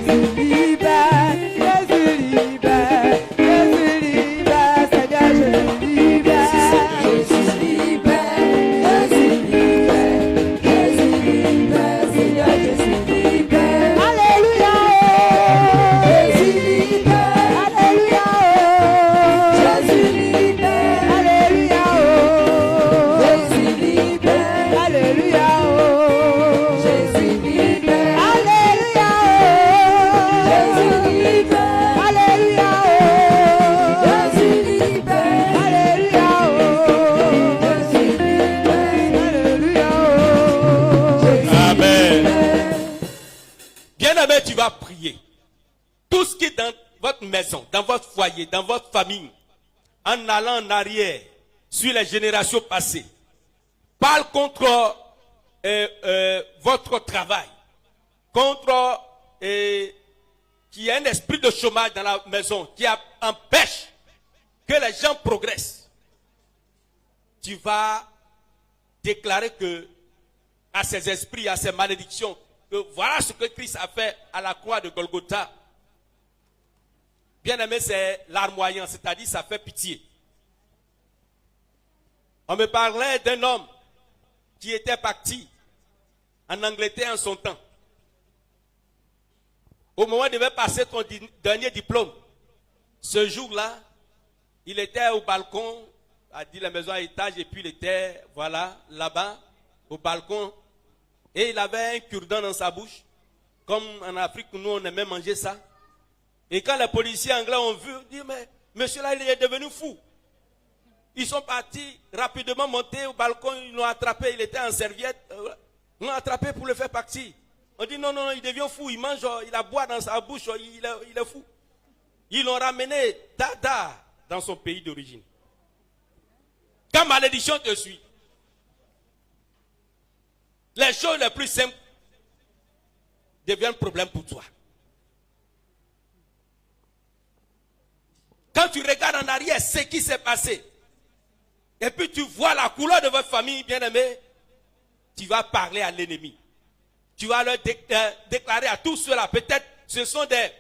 Jésus libère, Jésus libère, Jésus libère, Seigneur Jésus libère. Jésus libère, Jésus libère, Jésus libère, Seigneur Jésus libère. Alléluia, oh. Jésus libère, alléluia, oh. Jésus libère, alléluia, oh. Jésus libère, alléluia, oh. Jésus libère, alléluia, oh. Jésus libère, alléluia, oh. Jésus libère, alléluia, oh. Jésus libère, alléluia, oh. Jésus Amen. libère. Bien-aimé, tu vas prier. Tout ce qui est dans votre maison, dans votre foyer, dans votre famille, en allant en arrière, sur les générations passées. Parle contre votre travail. Contre qu'il y ait un esprit de chômage dans la maison qui empêche que les gens progressent. Tu vas déclarer que à ces esprits, à ces malédictions, que voilà ce que Christ a fait à la croix de Golgotha. Bien aimé, c'est larmoyant, c'est-à-dire ça fait pitié. On me parlait d'un homme qui était parti en Angleterre en son temps. Au moment où il devait passer son dernier diplôme, ce jour-là, il était au balcon, a dit la maison à étage, et puis il était, voilà, là-bas, au balcon, et il avait un cure-dent dans sa bouche, comme en Afrique, nous on aimait manger ça. Et quand les policiers anglais ont vu, ils disent, mais monsieur là, il est devenu fou. Ils sont partis rapidement monter au balcon, ils l'ont attrapé, il était en serviette, ils l'ont attrapé pour le faire partir. On dit non, non, il devient fou, il mange, il a bois dans sa bouche, il est fou. Ils l'ont ramené dada dans son pays d'origine. Quand malédiction te suit, les choses les plus simples deviennent problème pour toi. Quand tu regardes en arrière ce qui s'est passé, et puis tu vois la couleur de votre famille, bien-aimée, tu vas parler à l'ennemi. Tu vas leur déclarer à tous ceux-là, peut-être ce sont des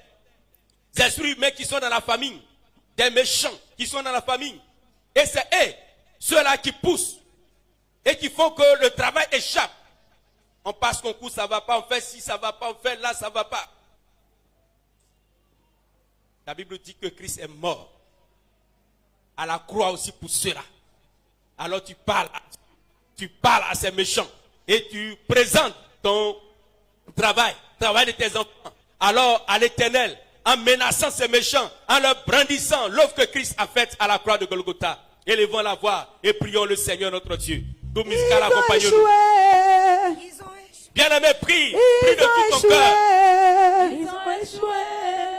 esprits humains qui sont dans la famille, des méchants qui sont dans la famille. Et c'est eux, ceux-là qui poussent et qui font que le travail échappe. On passe concours, ça ne va pas, on fait ci, ça ne va pas, on fait là, ça ne va pas. La Bible dit que Christ est mort à la croix aussi pour cela. Alors tu parles à ces méchants et tu présentes ton travail de tes enfants. Alors à l'Éternel, en menaçant ces méchants, en leur brandissant l'œuvre que Christ a faite à la croix de Golgotha. Élevons la voix et prions le Seigneur notre Dieu. Tout musical, accompagnons-nous. Bien-aimé, prie de tout ton cœur. Ils ont échoué.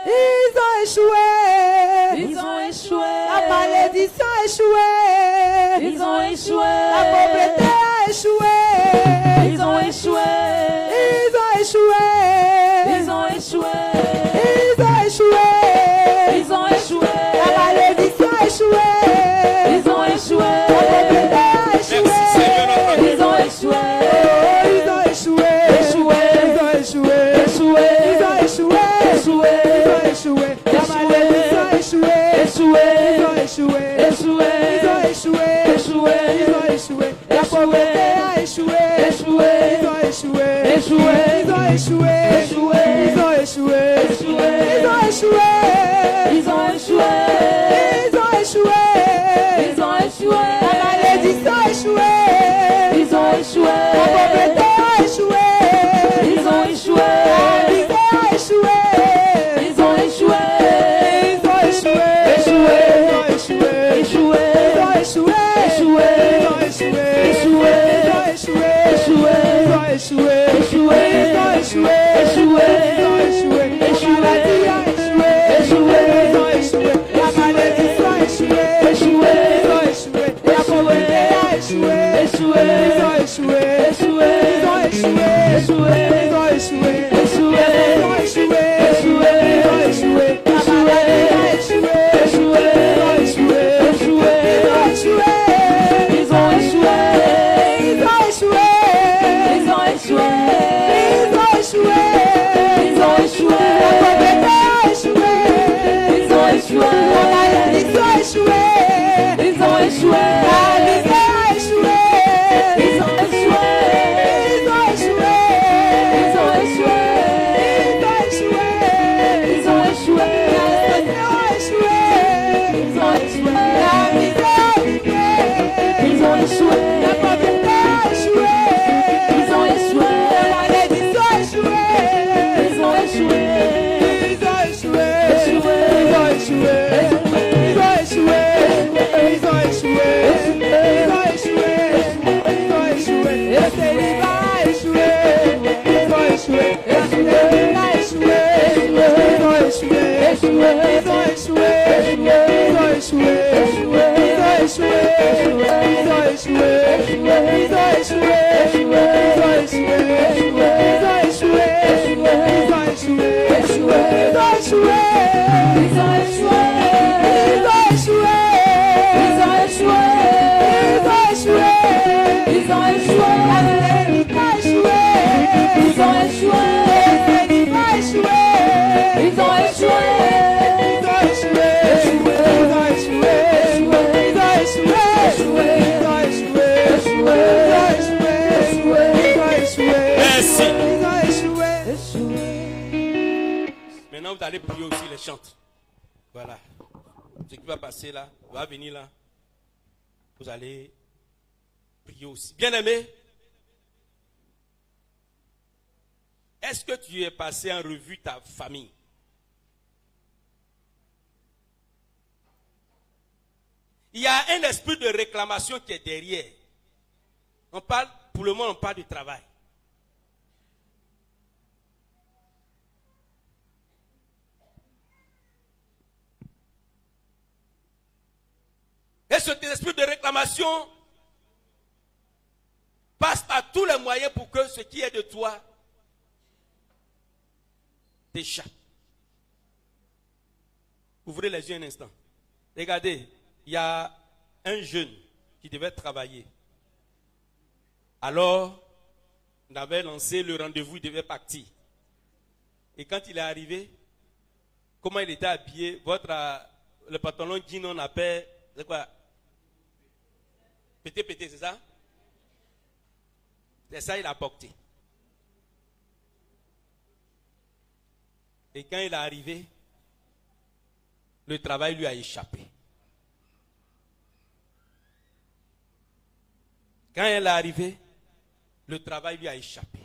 Ils ont échoué. Ils ont échoué. La malédiction a échoué. Ils ont échoué. La pauvreté a échoué. Ils ont échoué. Ils ont échoué. Ils ont échoué. Ils ont échoué. Ils ont échoué. La malédiction a échoué. Ils ont échoué. La pauvreté a échoué. Merci Seigneur notre Dieu. Ils ont échoué. Ils ont échoué. Échoué. Ils ont échoué. Échoué. Ils ont échoué. Échoué. Ils ont échoué. La malédiction a échoué. Échoué. Ils ont échoué. Échoué. Ils ont échoué. Échoué. Ils ont échoué. La pauvreté a échoué. Échoué. Ils ont échoué. Échoué. Ils ont échoué. Échoué. Ils ont échoué. Échoué. Ils ont échoué. Ils ont échoué. Ils ont échoué. Ils ont échoué. La malédiction a échoué. Ils ont échoué. La pauvreté a échoué. Ils ont échoué. La misère échoué. Ils ont échoué. Ils ont échoué. Ils ont échoué. Ils ont échoué. Ils ont échoué. L'Amérique a échoué. Ils ont échoué. L'Amérique a échoué. Ils ont échoué. Ils ont échoué. Ils ont échoué. Ils ont échoué. Ils ont échoué. Merci. Ils ont échoué. Maintenant, vous allez prier aussi les chantes. Voilà. Ce qui va passer là, va venir là. Vous allez prier aussi. Bien-aimé, est-ce que tu es passé en revue ta famille? Il y a un esprit de réclamation qui est derrière. On parle, pour le moment, on parle du travail. Et cet esprit de réclamation passe par tous les moyens pour que ce qui est de toi t'échappe. Ouvrez les yeux un instant. Regardez, il y a un jeune qui devait travailler. Alors, on avait lancé le rendez-vous, il devait partir. Et quand il est arrivé, comment il était habillé? Le pantalon jean, on appelle, c'est quoi? Pété, c'est ça? C'est ça il a porté. Et quand il est arrivé, le travail lui a échappé. Quand elle est arrivée, le travail lui a échappé.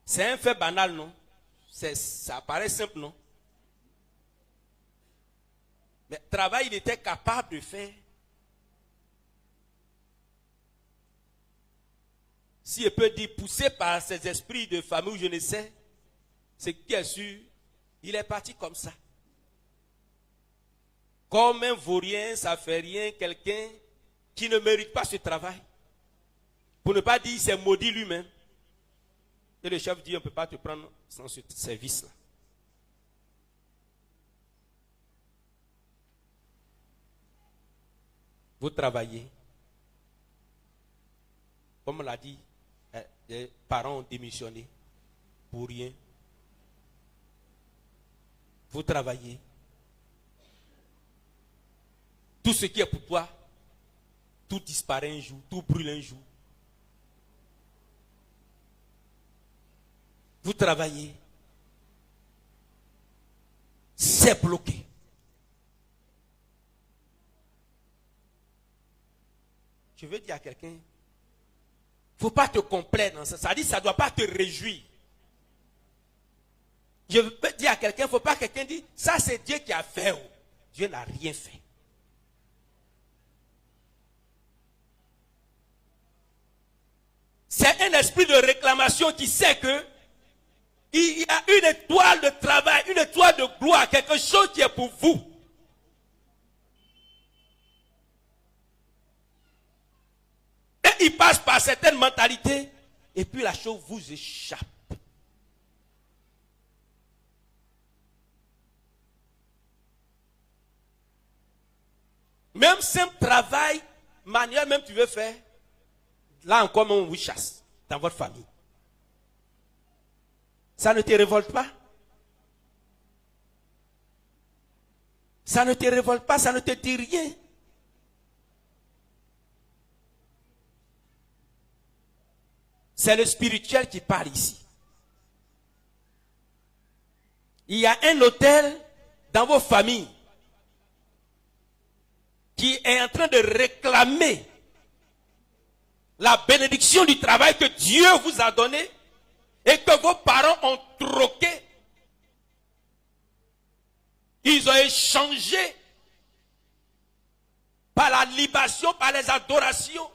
C'est un fait banal, non? Ça paraît simple, non? Mais le travail, il était capable de faire. Si je peux dire, poussé par ces esprits de famille, ou je ne sais, c'est qui est sûr, il est parti comme ça. Comme un vaurien, ça fait rien, quelqu'un qui ne mérite pas ce travail. Pour ne pas dire, c'est maudit lui-même. Et le chef dit, on ne peut pas te prendre sans ce service-là. Vous travaillez. Comme on l'a dit, les parents ont démissionné pour rien. Vous travaillez. Tout ce qui est pour toi, tout disparaît un jour, tout brûle un jour. Vous travaillez. C'est bloqué. Je veux dire à quelqu'un, il ne faut pas te complaire dans ça. Ça dit, ça ne doit pas te réjouir. Je veux dire à quelqu'un, il ne faut pas que quelqu'un dise, ça c'est Dieu qui a fait. Dieu n'a rien fait. C'est un esprit de réclamation qui sait que il y a une étoile de travail, une étoile de gloire, quelque chose qui est pour vous. Et il passe par certaines mentalités et puis la chose vous échappe. Même simple travail, manuel même tu veux faire, là encore on vous chasse dans votre famille. Ça ne te révolte pas? Ça ne te révolte pas, ça ne te dit rien. C'est le spirituel qui parle ici. Il y a un autel dans vos familles qui est en train de réclamer la bénédiction du travail que Dieu vous a donné et que vos parents ont troqué. Ils ont échangé par la libation, par les adorations,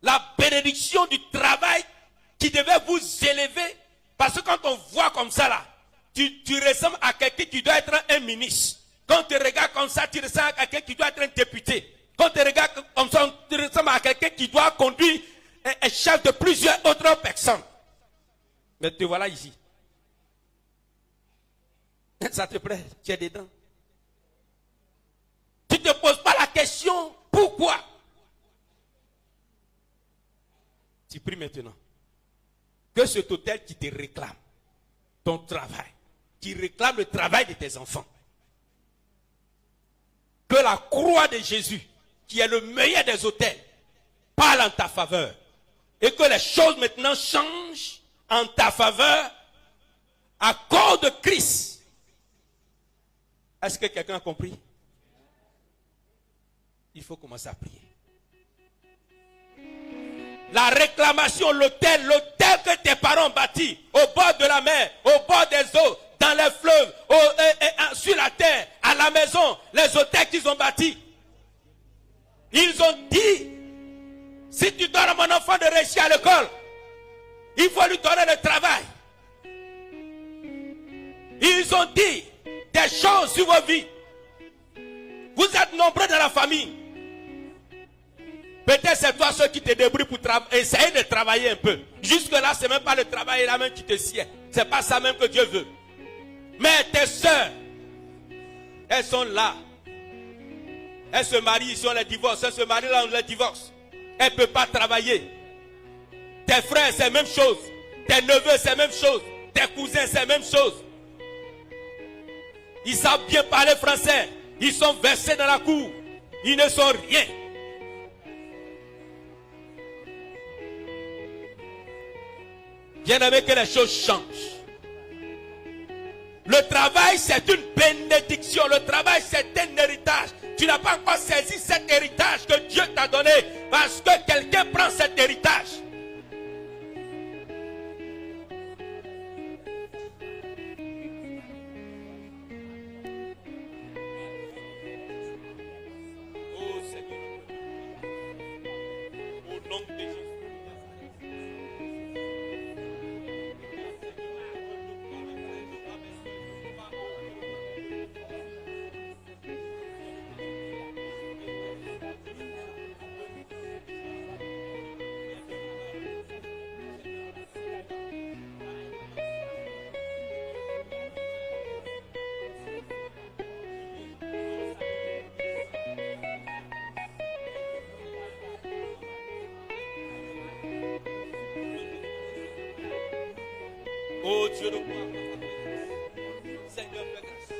la bénédiction du travail qui devait vous élever. Parce que quand on voit comme ça là, tu ressembles à quelqu'un qui doit être un ministre. Quand tu regardes comme ça, tu ressembles à quelqu'un qui doit être un député. Quand tu regardes comme ça, tu ressembles à quelqu'un qui doit conduire un chef de plusieurs autres personnes. Mais te voilà ici. Ça te plaît, tu es dedans. Tu ne te poses pas la question, pourquoi? Tu pries maintenant. Que cet hôtel qui te réclame ton travail, qui réclame le travail de tes enfants, que la croix de Jésus, qui est le meilleur des hôtels, parle en ta faveur. Et que les choses maintenant changent en ta faveur à cause de Christ. Est-ce que quelqu'un a compris? Il faut commencer à prier. La réclamation, l'hôtel que tes parents ont bâti, au bord de la mer, au bord des eaux, dans les fleuves, sur la terre, à la maison, les hôtels qu'ils ont bâtis. Ils ont dit, si tu donnes à mon enfant de réussir à l'école, il faut lui donner le travail. Ils ont dit des choses sur vos vies. Vous êtes nombreux dans la famille. Peut-être c'est toi ceux qui te débrouillent pour essayer de travailler un peu. Jusque-là, ce n'est même pas le travail là même qui te sied. Ce n'est pas ça même que Dieu veut. Mais tes soeurs, elles sont là. Elles se marient ici, on les divorce. Elles se marient là, on les divorce. Elles ne peuvent pas travailler. Tes frères, c'est la même chose. Tes neveux, c'est la même chose. Tes cousins, c'est la même chose. Ils savent bien parler français. Ils sont versés dans la cour. Ils ne sont rien. Bien-aimé, que les choses changent. Le travail, c'est une bénédiction. Le travail, c'est un héritage. Tu n'as pas encore saisi cet héritage que Dieu t'a donné parce que quelqu'un prend cet héritage. Oh Seigneur, au nom de Jésus. Oh Dieu de gloire, Seigneur, fais grâce.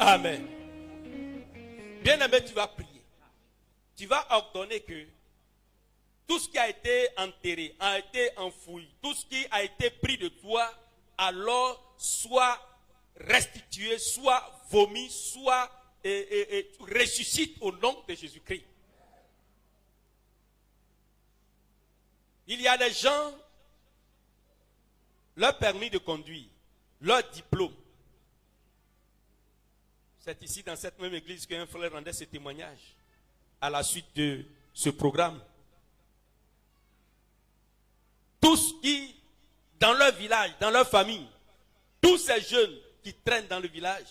Amen. Bien-aimé, tu vas prier. Tu vas ordonner que tout ce qui a été enterré, a été enfoui, tout ce qui a été pris de toi, alors soit restitué, soit vomi, soit ressuscite au nom de Jésus-Christ. Il y a des gens, leur permis de conduire, leur diplôme. C'est ici dans cette même église qu'un frère rendait ce témoignage à la suite de ce programme. Tous qui, dans leur village, dans leur famille, tous ces jeunes qui traînent dans le village,